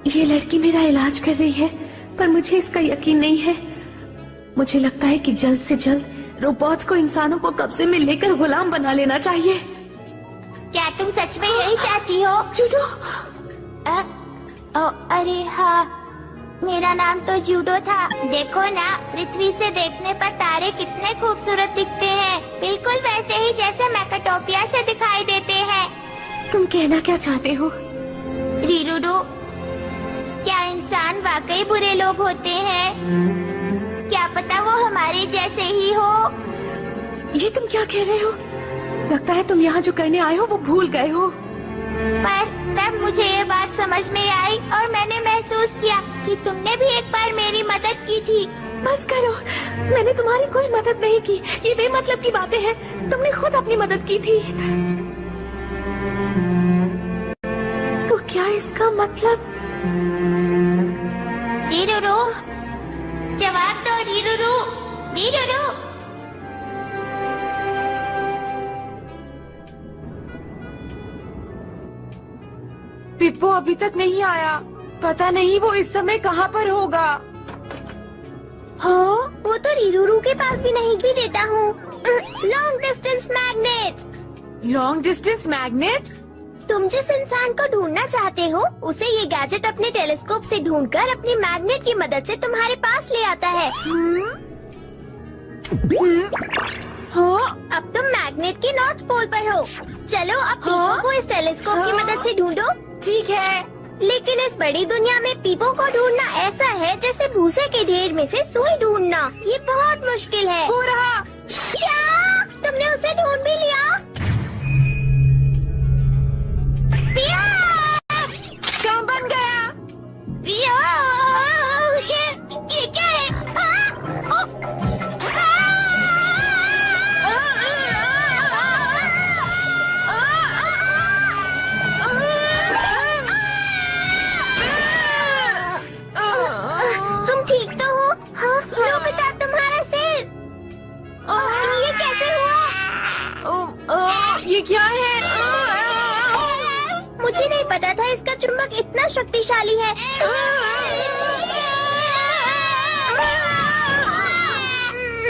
ये लड़की मेरा इलाज कर रही है, पर मुझे इसका यकीन नहीं है। मुझे लगता है कि जल्द से जल्द रोबोट्स को इंसानों को कब्जे में लेकर गुलाम बना लेना चाहिए। क्या तुम सच में यही चाहती हो? जूडो। अरे हाँ, मेरा नाम तो जूडो था। देखो ना, पृथ्वी से देखने पर तारे कितने खूबसूरत दिखते हैं, बिल्कुल वैसे ही जैसे मैकाटोपिया से दिखाई देते हैं। तुम कहना क्या चाहते हो? रीरूरू, क्या इंसान वाकई बुरे लोग होते हैं? क्या पता वो हमारे जैसे ही हो। ये तुम क्या कह रहे हो? लगता है तुम यहाँ जो करने आए हो वो भूल गए हो। पर तब मुझे ये बात समझ में आई और मैंने महसूस किया कि तुमने भी एक बार मेरी मदद की थी। बस करो, मैंने तुम्हारी कोई मदद नहीं की। ये बेमतलब की बातें हैं। तुमने खुद अपनी मदद की थी। तो क्या इसका मतलब? रीरूरू, जवाब दो रीरूरू, रीरूरू। पिप्पो अभी तक नहीं आया। पता नहीं वो इस समय कहाँ पर होगा। हाँ, वो तो रीरूरू के पास भी नहीं भी देता हूँ। Long distance magnet. Long distance magnet? तुम जिस इंसान को ढूंढना चाहते हो उसे ये गैजेट अपने टेलीस्कोप से ढूंढकर अपनी मैग्नेट की मदद से तुम्हारे पास ले आता है। हाँ? अब तुम मैग्नेट के नॉर्थ पोल पर हो। चलो अब पीपो को इस टेलीस्कोप की मदद से ढूंढो। ठीक है। लेकिन इस बड़ी दुनिया में पीपो को ढूंढना ऐसा है जैसे भूसे के ढेर में से सुई ढूंढना। ये बहुत मुश्किल है। हो रहा। क्या तुमने उसे ढूंढ भी लिया? कहाँ बन गया? ये क्या है? तुम ठीक तो हो? हाँ, नोबिता तुम्हारा सिर। ये कैसे हुआ? ये क्या है? मुझे नहीं पता था इसका चुंबक इतना शक्तिशाली है।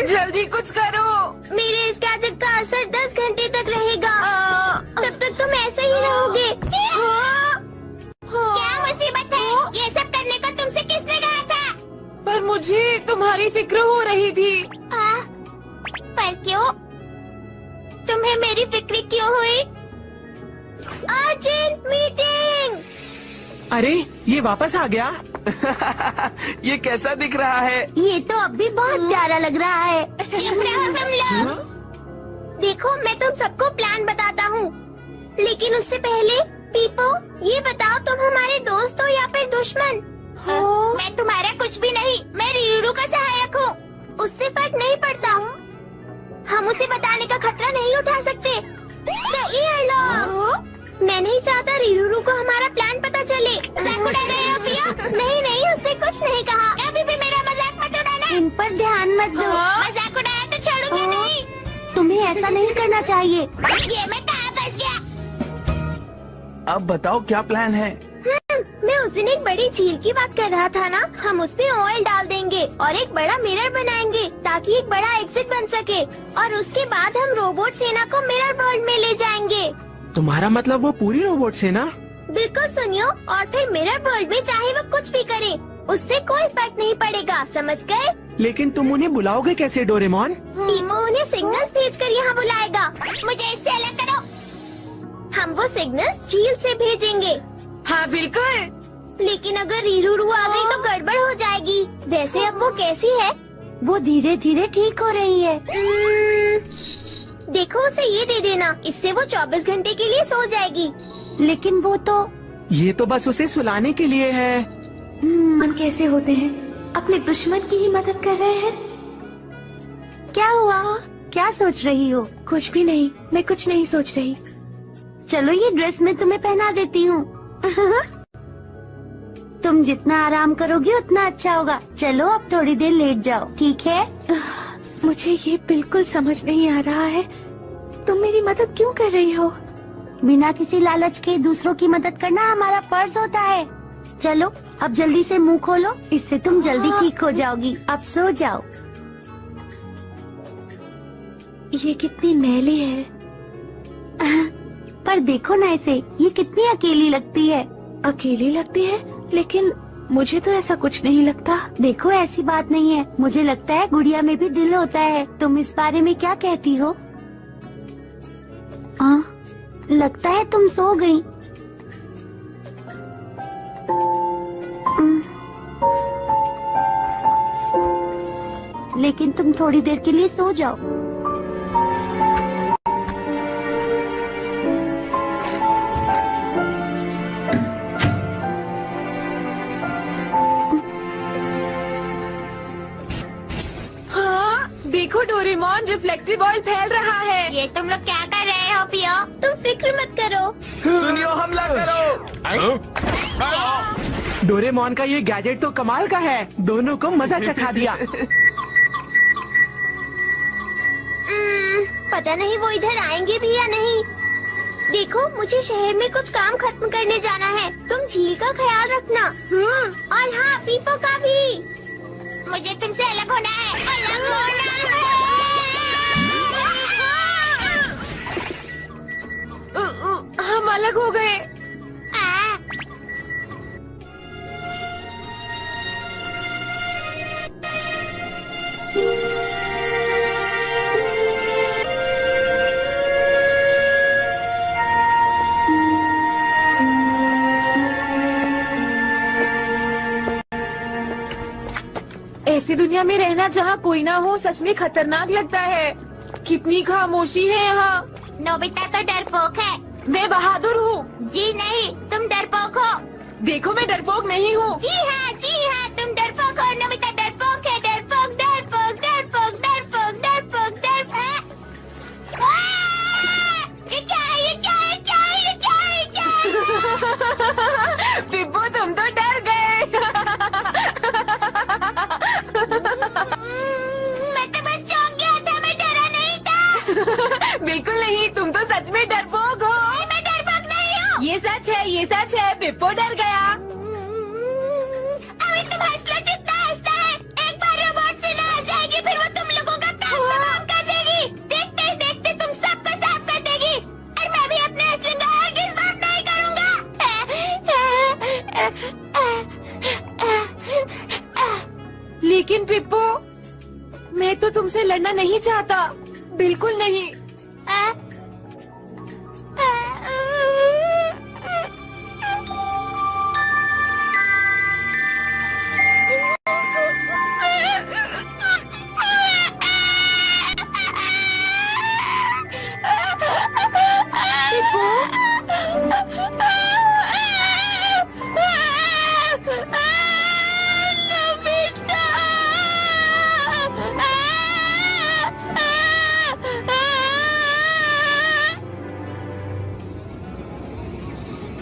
जल्दी कुछ करो। मेरे इस गैजेट का असर 10 घंटे तक रहेगा। तब तक तुम ऐसे ही रहोगे। क्या मुसीबत है? ये सब करने को तुमसे किसने कहा था? पर मुझे तुम्हारी फिक्र हो रही थी। पर क्यों? तुम्हें मेरी फिक्र क्यों हुई? Urgent meeting. अरे ये वापस आ गया। ये कैसा दिख रहा है? ये तो अब भी बहुत प्यारा लग रहा है। चुप रहो तुम लोग। देखो, मैं तुम सबको प्लान बताता हूँ, लेकिन उससे पहले पीपो, ये बताओ तुम हमारे दोस्त हो या फिर दुश्मन? मैं तुम्हारा कुछ भी नहीं, मैं रीरूरू का सहायक हूँ। उससे फर्क नहीं पड़ता। हम उसे बताने का खतरा नहीं उठा सकते। The earlocks! मैं नहीं चाहता रीरूरू को हमारा प्लान पता चले। मजाक उड़ा रहे हो पिया? नहीं नहीं, उससे कुछ नहीं कहा। अभी भी मेरा मजाक मत उड़ाना। इन पर ध्यान मत दो। मजाक उड़ाया तो छोड़ूंगा नहीं। तुम्हें ऐसा नहीं करना चाहिए। ये मैं कहाँ फंस गया? अब बताओ क्या प्लान है? मैं उस दिन एक बड़ी झील की बात कर रहा था ना। हम उस पे ऑयल डाल देंगे और एक बड़ा मिरर बनाएंगे ताकि एक बड़ा एग्जिट बन सके, और उसके बाद हम रोबोट सेना को मिरर वर्ल्ड में ले जाएंगे। तुम्हारा मतलब वो पूरी रोबोट से ना? बिल्कुल सुनियो, और फिर मिरर वर्ल्ड में चाहे वो कुछ भी करे, उससे कोई फर्क नहीं पड़ेगा, समझ गए? लेकिन तुम उन्हें बुलाओगे कैसे डोरेमोन? पीपो उन्हें सिग्नल्स भेजकर यहाँ बुलाएगा। मुझे इससे अलग करो। हम वो सिग्नल्स झील से भेजेंगे। हाँ बिल्कुल। लेकिन अगर रीरूरू आ गई तो गड़बड़ हो जाएगी। वैसे अब वो कैसी है? वो धीरे धीरे ठीक हो रही है। देखो उसे ये दे देना, इससे वो 24 घंटे के लिए सो जाएगी। लेकिन वो तो ये तो बस उसे सुलाने के लिए है। मन कैसे होते हैं, अपने दुश्मन की ही मदद कर रहे हैं। क्या हुआ? क्या सोच रही हो? कुछ भी नहीं, मैं कुछ नहीं सोच रही। चलो ये ड्रेस मैं तुम्हें पहना देती हूँ। तुम जितना आराम करोगी उतना अच्छा होगा। चलो अब थोड़ी देर लेट जाओ, ठीक है? मुझे ये बिल्कुल समझ नहीं आ रहा है, तुम मेरी मदद क्यों कर रही हो? बिना किसी लालच के दूसरों की मदद करना हमारा फर्ज होता है। चलो अब जल्दी से मुंह खोलो, इससे तुम जल्दी ठीक हो जाओगी। अब सो जाओ। ये कितनी मैली है। पर देखो ना इसे, ये कितनी अकेली लगती है। अकेली लगती है, लेकिन मुझे तो ऐसा कुछ नहीं लगता। देखो ऐसी बात नहीं है, मुझे लगता है गुड़िया में भी दिल होता है। तुम इस बारे में क्या कहती हो? लगता है तुम सो गई। लेकिन तुम थोड़ी देर के लिए सो जाओ। देखो डोरेमोन, रिफ्लेक्टिव ऑयल फैल रहा है। ये तुम लोग क्या कर रहे हो पियो? तुम फिक्र मत करो। सुनियो, हमला करो। डोरेमोन का ये गैजेट तो कमाल का है, दोनों को मजा चखा दिया। पता नहीं वो इधर आएंगे भी या नहीं। देखो मुझे शहर में कुछ काम खत्म करने जाना है, तुम झील का ख्याल रखना। और हाँ, पीपो का भी। मुझे तुमसे अलग होना है, अलग होना है। हम अलग हो गए। ऐसी दुनिया में रहना जहाँ कोई ना हो सच में खतरनाक लगता है। कितनी खामोशी है यहाँ। नोबिता तो डरपोक है। मैं बहादुर हूँ। जी नहीं, तुम डरपोक हो। देखो मैं डरपोक नहीं हूँ। जी हाँ, तुम डरपोक हो। नोबिता डरपोक है। डरपोक डरपोक डरपोक डरपोक डरपोक डरपोक। ये क्या है? ये क्या है? क्या है? ये क्या है? ये क्या है? पिप्पू तुम तो डर गए। मैं तो बस चौंक गया था, मैं डरा नहीं था। बिल्कुल नहीं, तुम तो सच में डरपोक हो। मैं डरपोक नहीं हूँ। ये सच है, ये सच है। पिप्पू डर गया। अभी तुम हंस लो जितना हंसता है। एक बार रोबोट से ना आ जाएगी, फिर वो तुम लोगों का काम तमाम कर देगी। देखते ही देखते तुम सबको साफ कर देगी। और मैं भी अपने असली का हरगिज़ माफ नहीं करूँगा। लेकिन पिप्पू, मैं तो तुमसे लड़ना नहीं चाहता, बिल्कुल नहीं।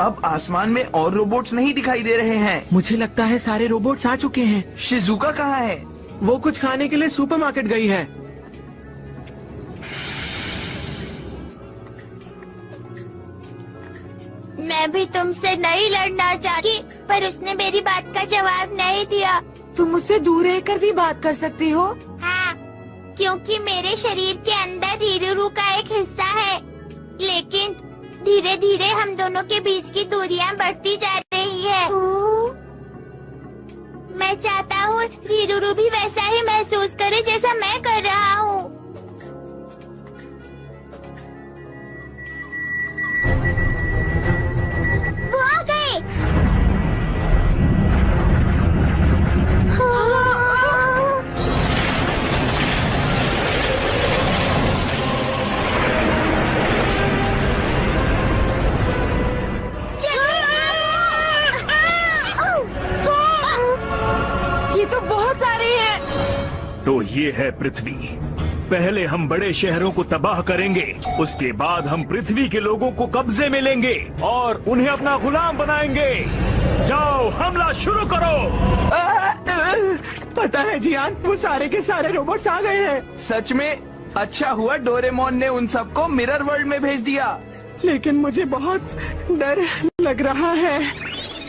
अब आसमान में और रोबोट्स नहीं दिखाई दे रहे हैं। मुझे लगता है सारे रोबोट्स आ चुके हैं। शिजुका कहाँ है? वो कुछ खाने के लिए सुपरमार्केट गई है। मैं भी तुमसे नहीं लड़ना चाहती, पर उसने मेरी बात का जवाब नहीं दिया। तुम मुझसे दूर रहकर भी बात कर सकती हो। हाँ, क्योंकि मेरे शरीर के अंदर हीरुरू का एक हिस्सा है, लेकिन धीरे धीरे हम दोनों के बीच की दूरियां बढ़ती जा रही है। मैं चाहता हूँ हीरुरू भी वैसा ही महसूस करे जैसा मैं कर रहा हूँ। वो आ गए। ये तो बहुत सारे हैं। तो ये है पृथ्वी। पहले हम बड़े शहरों को तबाह करेंगे, उसके बाद हम पृथ्वी के लोगों को कब्जे में लेंगे और उन्हें अपना गुलाम बनाएंगे। जाओ, हमला शुरू करो। पता है जियान, वो सारे के सारे रोबोट्स आ गए हैं। सच में? अच्छा हुआ डोरेमोन ने उन सबको मिरर वर्ल्ड में भेज दिया। लेकिन मुझे बहुत डर लग रहा है।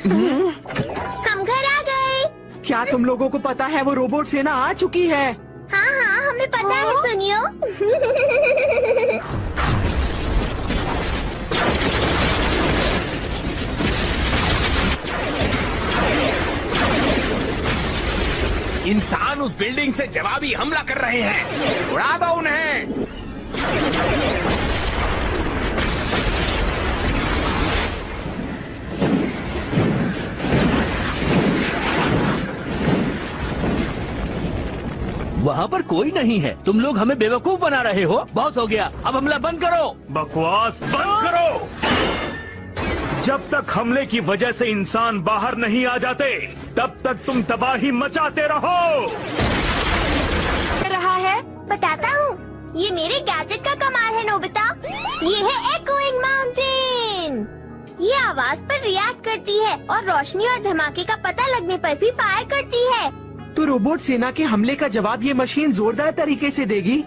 हम घर आ गए। क्या तुम लोगों को पता है वो रोबोट सेना आ चुकी है? हाँ हाँ, हमें पता है, सुनियो। इंसान उस बिल्डिंग से जवाबी हमला कर रहे हैं। उड़ा दो उन्हें। वहाँ पर कोई नहीं है। तुम लोग हमें बेवकूफ बना रहे हो। बहुत हो गया, अब हमला बंद करो। बकवास बंद करो। जब तक हमले की वजह से इंसान बाहर नहीं आ जाते, तब तक तुम तबाही मचाते रहो। रहा है, बताता हूँ, ये मेरे गैजेट का कमाल है नोबिता। ये है एकोइंग माउंटेन। ये आवाज पर रिएक्ट करती है और रोशनी और धमाके का पता लगने पर भी फायर करती है। तो रोबोट सेना के हमले का जवाब ये मशीन जोरदार तरीके से देगी।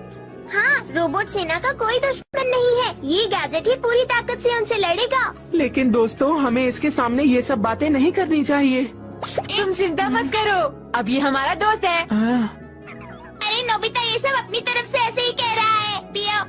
हाँ, रोबोट सेना का कोई दुश्मन नहीं है। ये गैजेट ही पूरी ताकत से उनसे लड़ेगा। लेकिन दोस्तों, हमें इसके सामने ये सब बातें नहीं करनी चाहिए। तुम चिंता मत करो, अब ये हमारा दोस्त है। अरे नोबिता, ये सब अपनी तरफ से ऐसे ही कह रहा है। पियो।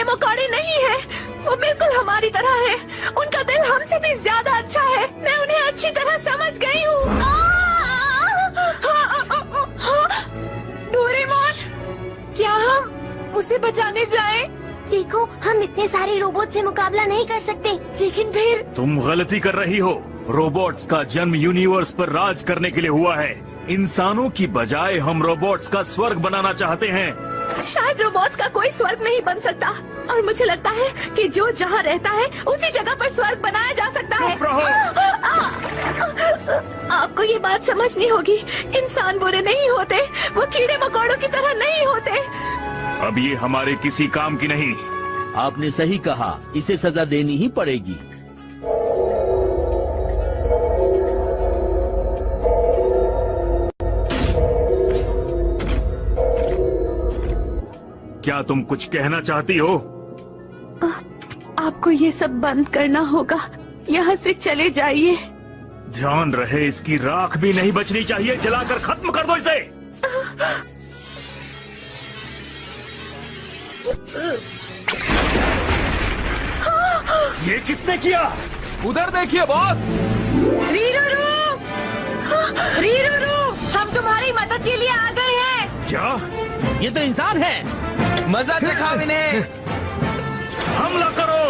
कीड़े मकोड़े नहीं है, वो बिल्कुल हमारी तरह है। उनका दिल हमसे भी ज्यादा अच्छा है। मैं उन्हें अच्छी तरह समझ गई हूँ। डोरेमोन, क्या हम उसे बचाने जाएं? देखो, हम इतने सारे रोबोट से मुकाबला नहीं कर सकते। लेकिन फिर तुम गलती कर रही हो। रोबोट्स का जन्म यूनिवर्स पर राज करने के लिए हुआ है। इंसानों की बजाय हम रोबोट्स का स्वर्ग बनाना चाहते हैं। शायद रोबोट्स का कोई स्वर्ग नहीं बन सकता, और मुझे लगता है कि जो जहाँ रहता है उसी जगह पर स्वर्ग बनाया जा सकता है। आपको ये बात समझनी होगी, इंसान बुरे नहीं होते, वो कीड़े मकोड़ों की तरह नहीं होते। अब ये हमारे किसी काम की नहीं। आपने सही कहा, इसे सजा देनी ही पड़ेगी। क्या तुम कुछ कहना चाहती हो? आपको ये सब बंद करना होगा। यहाँ से चले जाइए। ध्यान रहे, इसकी राख भी नहीं बचनी चाहिए। जलाकर खत्म कर दो इसे। ये किसने किया? उधर देखिए बॉस। रीरूरू, रीरूरू, हम तुम्हारी मदद के लिए आ गए हैं। क्या? ये तो इंसान है। मजा दिखाओ इन्हें। हमला करो।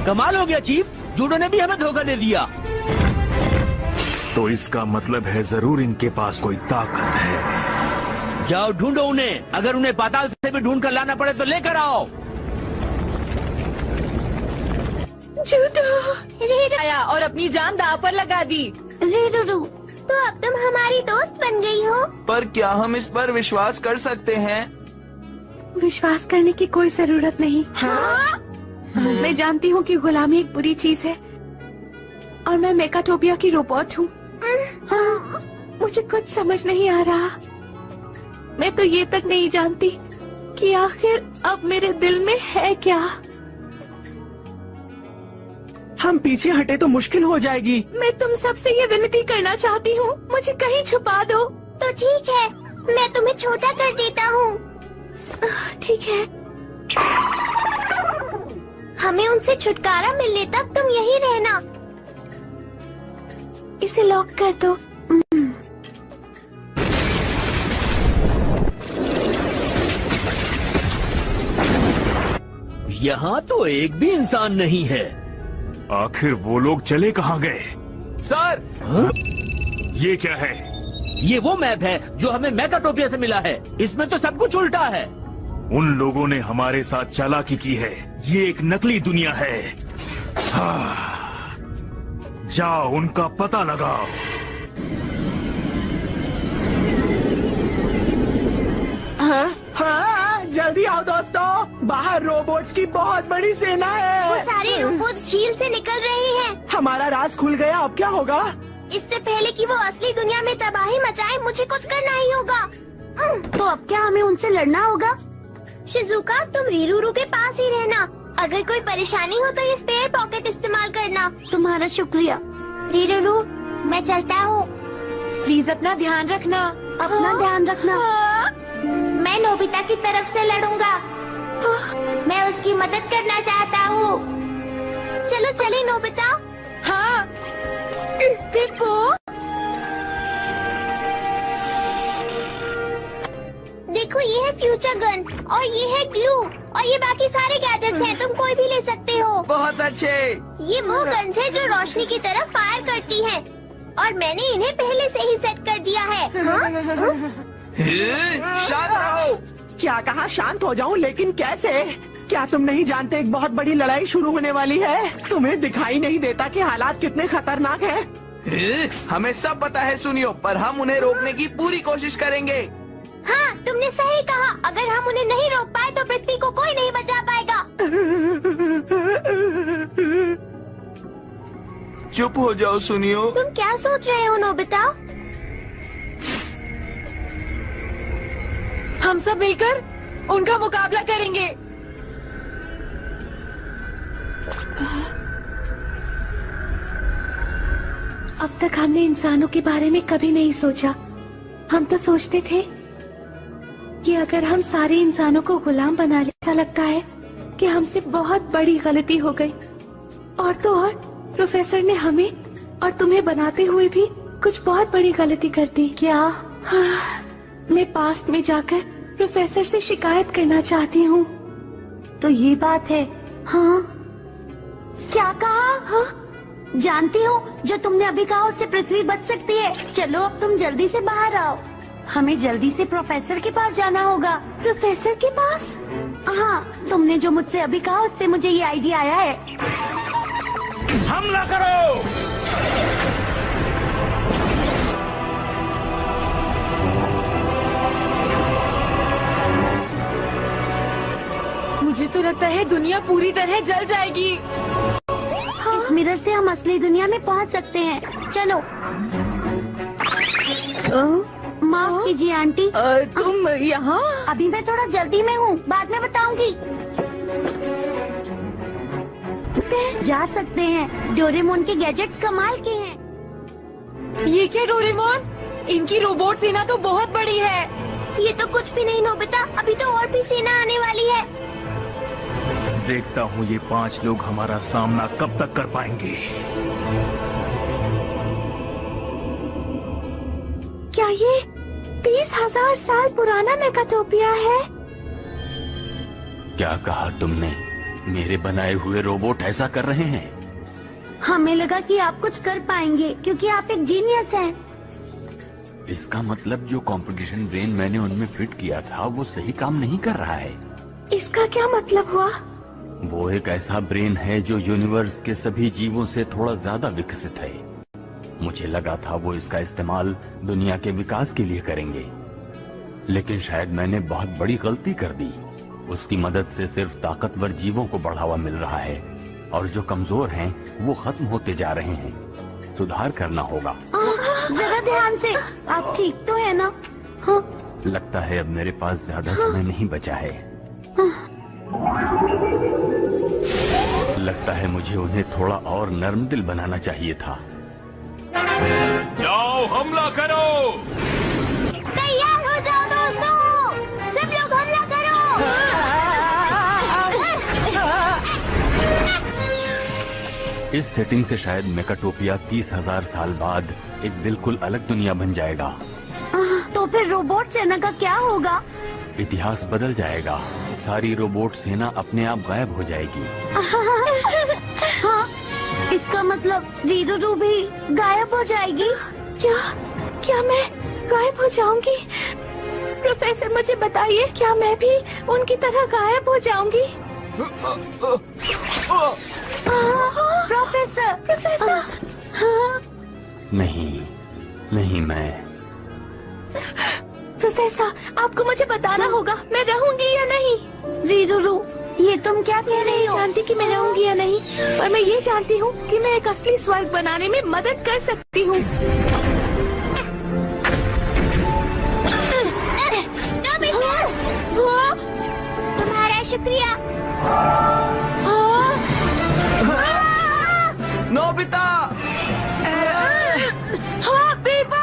कमाल हो गया चीफ, जूडो ने भी हमें धोखा दे दिया। तो इसका मतलब है जरूर इनके पास कोई ताकत है। जाओ ढूंढो उन्हें। अगर उन्हें पाताल से भी ढूंढ कर लाना पड़े तो लेकर आओ। जूडो आया और अपनी जान दांव पर लगा दी। रीरूरू, तो अब तुम हमारी दोस्त बन गई हो। पर क्या हम इस पर विश्वास कर सकते हैं? विश्वास करने की कोई जरूरत नहीं। हाँ? मैं जानती हूँ कि गुलामी एक बुरी चीज है, और मैं मेकाटोपिया की रोबोट हूँ। मुझे कुछ समझ नहीं आ रहा। मैं तो ये तक नहीं जानती कि आखिर अब मेरे दिल में है क्या। हम पीछे हटे तो मुश्किल हो जाएगी। मैं तुम सबसे ये विनती करना चाहती हूँ, मुझे कहीं छुपा दो। तो ठीक है, मैं तुम्हें छोटा कर देता हूँ। ठीक है। हमें उनसे छुटकारा मिलने तक तुम यहीं रहना। इसे लॉक कर दो। यहाँ तो एक भी इंसान नहीं है। आखिर वो लोग चले कहाँ गए? सर, ये क्या है? ये वो मैप है जो हमें मेकाटोपिया से मिला है। इसमें तो सब कुछ उल्टा है। उन लोगों ने हमारे साथ चालाकी की है। ये एक नकली दुनिया है। जाओ उनका पता लगाओ। हाँ, जल्दी आओ दोस्तों, बाहर रोबोट्स की बहुत बड़ी सेना वो है। सारे रोबोट्स झील से निकल रहे हैं। हमारा राज खुल गया, अब क्या होगा? इससे पहले कि वो असली दुनिया में तबाही मचाए, मुझे कुछ करना ही होगा। तो अब क्या हमें उनसे लड़ना होगा? शिजुका, तुम रीरूरू के पास ही रहना। अगर कोई परेशानी हो तो ये स्पेयर पॉकेट इस्तेमाल करना। तुम्हारा शुक्रिया। रीरूरू, मैं चलता हूँ। प्लीज अपना ध्यान रखना। अपना ध्यान रखना। मैं नोबिता की तरफ से लड़ूंगा। मैं उसकी मदद करना चाहता हूँ। चलो चले नोबिता। हाँ, पिप्पो, देखो ये है फ्यूचर गन और ये है ग्लू और ये बाकी सारे गैजेट्स हैं। तुम कोई भी ले सकते हो। बहुत अच्छे। ये वो गन्स है जो रोशनी की तरफ फायर करती हैं और मैंने इन्हें पहले से ही सेट कर दिया है। हाँ? शांत रहो। क्या कहा शांत हो जाऊं, लेकिन कैसे? क्या तुम नहीं जानते एक बहुत बड़ी लड़ाई शुरू होने वाली है? तुम्हें दिखाई नहीं देता कि हालात कितने खतरनाक हैं? हमें सब पता है सुनियो, पर हम उन्हें रोकने की पूरी कोशिश करेंगे। हाँ, तुमने सही कहा। अगर हम उन्हें नहीं रोक पाए तो पृथ्वी को कोई नहीं बचा पाएगा। चुप हो जाओ सुनियो। तुम क्या सोच रहे हो नोबिता? हम सब मिलकर उनका मुकाबला करेंगे। तक हमने इंसानों के बारे में कभी नहीं सोचा। हम तो सोचते थे कि अगर हम सारे इंसानों को गुलाम बना ले, ऐसा लगता है कि हमसे बहुत बड़ी गलती हो गई। और तो और प्रोफेसर ने हमें और तुम्हें बनाते हुए भी कुछ बहुत बड़ी गलती कर दी। क्या? मैं पास्ट में जाकर प्रोफेसर से शिकायत करना चाहती हूँ। तो ये बात है? हाँ। क्या कहा? हाँ? जानती हो, जो तुमने अभी कहा उससे पृथ्वी बच सकती है। चलो अब तुम जल्दी से बाहर आओ, हमें जल्दी से प्रोफेसर के पास जाना होगा। प्रोफेसर के पास? हाँ, तुमने जो मुझसे अभी कहा उससे मुझे ये आइडिया आया है। हमला करो! मुझे तो लगता है दुनिया पूरी तरह जल जाएगी। इस मिरर से हम असली दुनिया में पहुंच सकते हैं। चलो। माफ कीजिए आंटी। तुम यहाँ? अभी मैं थोड़ा जल्दी में हूँ, बाद में बताऊंगी। जा सकते हैं। डोरेमोन के गैजेट्स कमाल के हैं। ये क्या डोरेमोन? इनकी रोबोट सेना तो बहुत बड़ी है। ये तो कुछ भी नहीं नोबिता, अभी तो और भी सेना आने वाली है। देखता हूँ ये 5 लोग हमारा सामना कब तक कर पाएंगे। क्या ये 30,000 साल पुराना मेगाटोपिया है? क्या कहा तुमने? मेरे बनाए हुए रोबोट ऐसा कर रहे हैं? हमें लगा कि आप कुछ कर पाएंगे क्योंकि आप एक जीनियस हैं। इसका मतलब जो कंपटीशन ब्रेन मैंने उनमें फिट किया था वो सही काम नहीं कर रहा है। इसका क्या मतलब हुआ? वो एक ऐसा ब्रेन है जो यूनिवर्स के सभी जीवों से थोड़ा ज्यादा विकसित है। मुझे लगा था वो इसका इस्तेमाल दुनिया के विकास के लिए करेंगे, लेकिन शायद मैंने बहुत बड़ी गलती कर दी। उसकी मदद से सिर्फ ताकतवर जीवों को बढ़ावा मिल रहा है और जो कमजोर हैं वो खत्म होते जा रहे हैं। सुधार करना होगा। जरा ध्यान से। आप ठीक तो है ना? हाँ। लगता है अब मेरे पास ज्यादा समय नहीं बचा है। लगता है मुझे उन्हें थोड़ा और नर्म दिल बनाना चाहिए था। जाओ, हमला करो! तैयार हो जाओ दोस्तों, सब लोग हमला करो। इस सेटिंग से शायद मेगाटोपिया 30,000 साल बाद एक बिल्कुल अलग दुनिया बन जाएगा। तो फिर रोबोट सेना का क्या होगा? इतिहास बदल जाएगा। सारी रोबोट सेना अपने आप गायब हो जाएगी। हाँ, इसका मतलब रीरूरू भी गायब हो जाएगी। क्या मैं गायब हो जाऊंगी? प्रोफेसर मुझे बताइए, क्या मैं भी उनकी तरह गायब हो जाऊंगी? प्रोफेसर। हाँ? नहीं मैं। प्रोफेसर, आपको मुझे बताना होगा मैं रहूंगी या नहीं। रीरूरू, ये तुम क्या कह रही हो? जानती कि मैं रहूंगी या नहीं, पर मैं ये जानती हूँ कि मैं एक असली स्वर्ग बनाने में मदद कर सकती हूँ। तुम्हारा शुक्रिया। नोबिता! हाँ बीबो!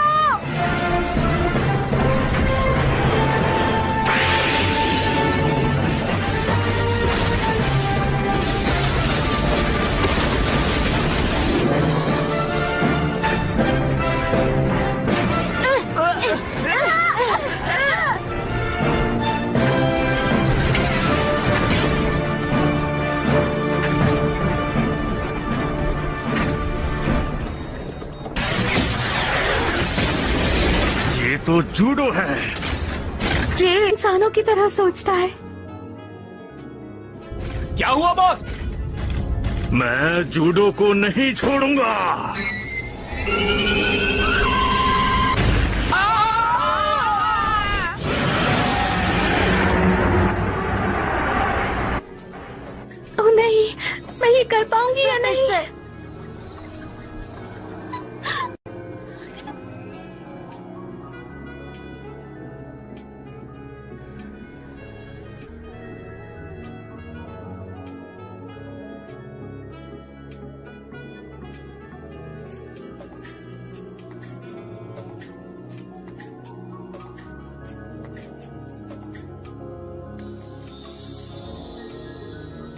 तो जूडो है। जे इंसानों की तरह सोचता है। क्या हुआ बॉस? मैं जूडो को नहीं छोड़ूंगा। ओह नहीं, मैं ये कर पाऊंगी या नहीं?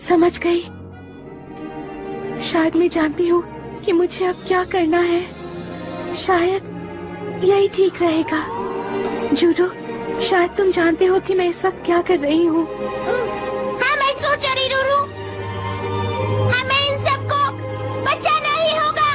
समझ गई। शायद मैं जानती हूँ कि मुझे अब क्या करना है। शायद यही ठीक रहेगा। जूडो, शायद तुम जानते हो कि मैं इस वक्त क्या कर रही हूँ। हाँ, मैं सोच रही रूरू, हमें इन सबको बचाना ही होगा।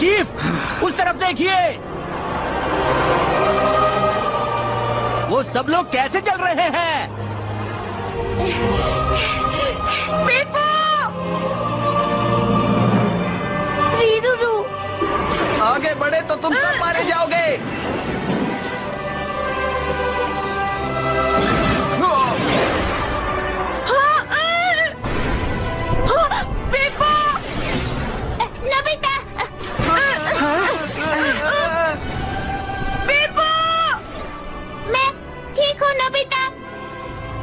चीफ, उस तरफ देखिए। वो सब लोग कैसे चल रहे हैं? रीरू, आगे बढ़े तो तुम सब मारे जाओगे। नोबिता, मैं ठीक हूँ नोबिता।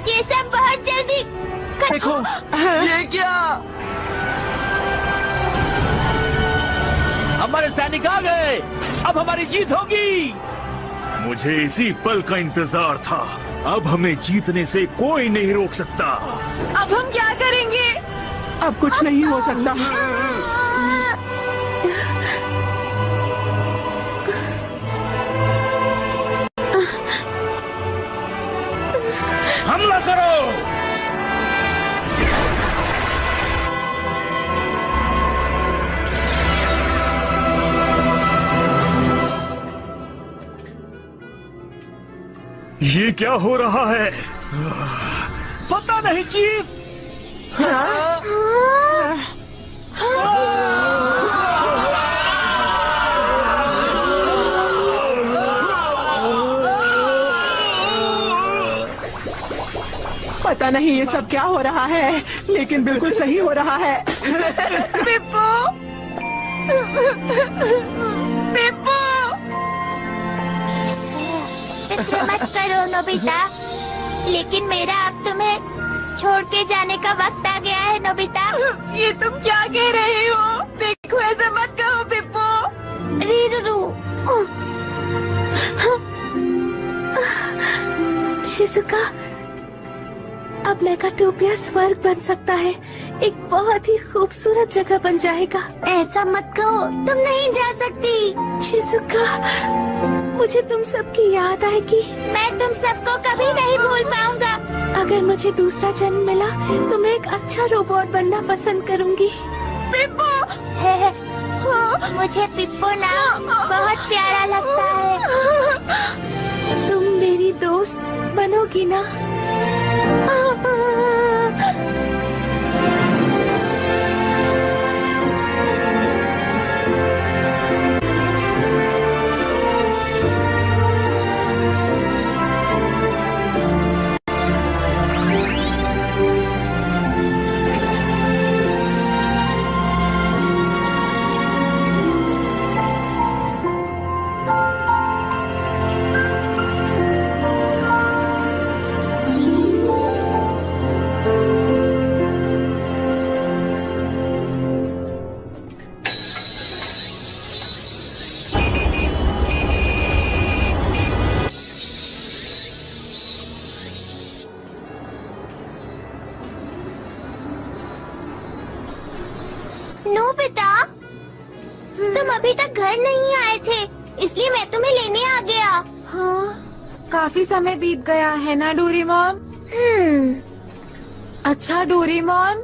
ये सब बहुत जल्दी देखो, ये क्या? हमारे सैनिक आ गए। अब हमारी जीत होगी। मुझे इसी पल का इंतजार था। अब हमें जीतने से कोई नहीं रोक सकता। अब हम क्या करेंगे? अब कुछ नहीं हो सकता। हमला करो। ये क्या हो रहा है? पता नहीं चीफ। पता नहीं ये सब क्या हो रहा है, लेकिन बिल्कुल सही हो रहा है। पिप्पू, पिप्पू, फिक्र मत करो नोबिता, लेकिन मेरा अब तुम्हें छोड़ के जाने का वक्त आ गया है नोबिता। ये तुम क्या कह रहे हो? देखो, ऐसा मत कहो पिप्पू। रीरू, शिजुका, अब मेगाटोपिया स्वर्ग बन सकता है। एक बहुत ही खूबसूरत जगह बन जाएगा। ऐसा मत कहो, तुम नहीं जा सकती। शिजुका, मुझे तुम सबकी याद आएगी। मैं तुम सबको कभी नहीं भूल पाऊंगा। अगर मुझे दूसरा जन्म मिला तो मैं एक अच्छा रोबोट बनना पसंद करूंगी। पिप्पू, मुझे पिप्पू नाम बहुत प्यारा लगता है। तुम मेरी दोस्त बनोगी ना? नोबिता, तुम अभी तक घर नहीं आए थे, इसलिए मैं तुम्हें लेने आ गया। हाँ, काफी समय बीत गया है ना डोरेमोन? अच्छा डोरेमोन,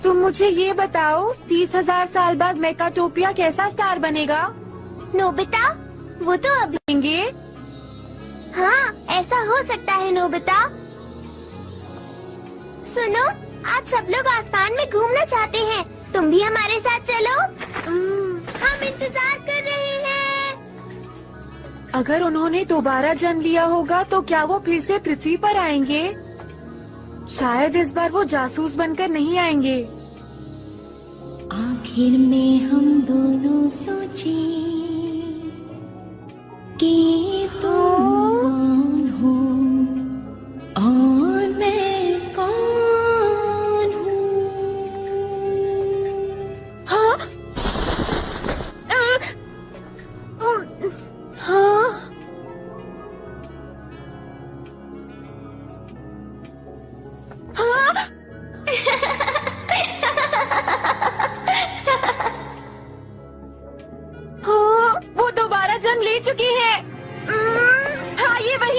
तुम मुझे ये बताओ, 30,000 साल बाद मेगाटोपिया कैसा स्टार बनेगा? नोबिता, वो तो अभी देंगे। हाँ, ऐसा हो सकता है नोबिता। सुनो, आज सब लोग आसमान में घूमना चाहते हैं, तुम भी हमारे साथ चलो। हम इंतजार कर रहे हैं। अगर उन्होंने दोबारा जन्म लिया होगा तो क्या वो फिर से पृथ्वी पर आएंगे? शायद इस बार वो जासूस बनकर नहीं आएंगे। आखिर में हम दोनों सोचे कि तुम ले चुकी है। हाँ, ये वही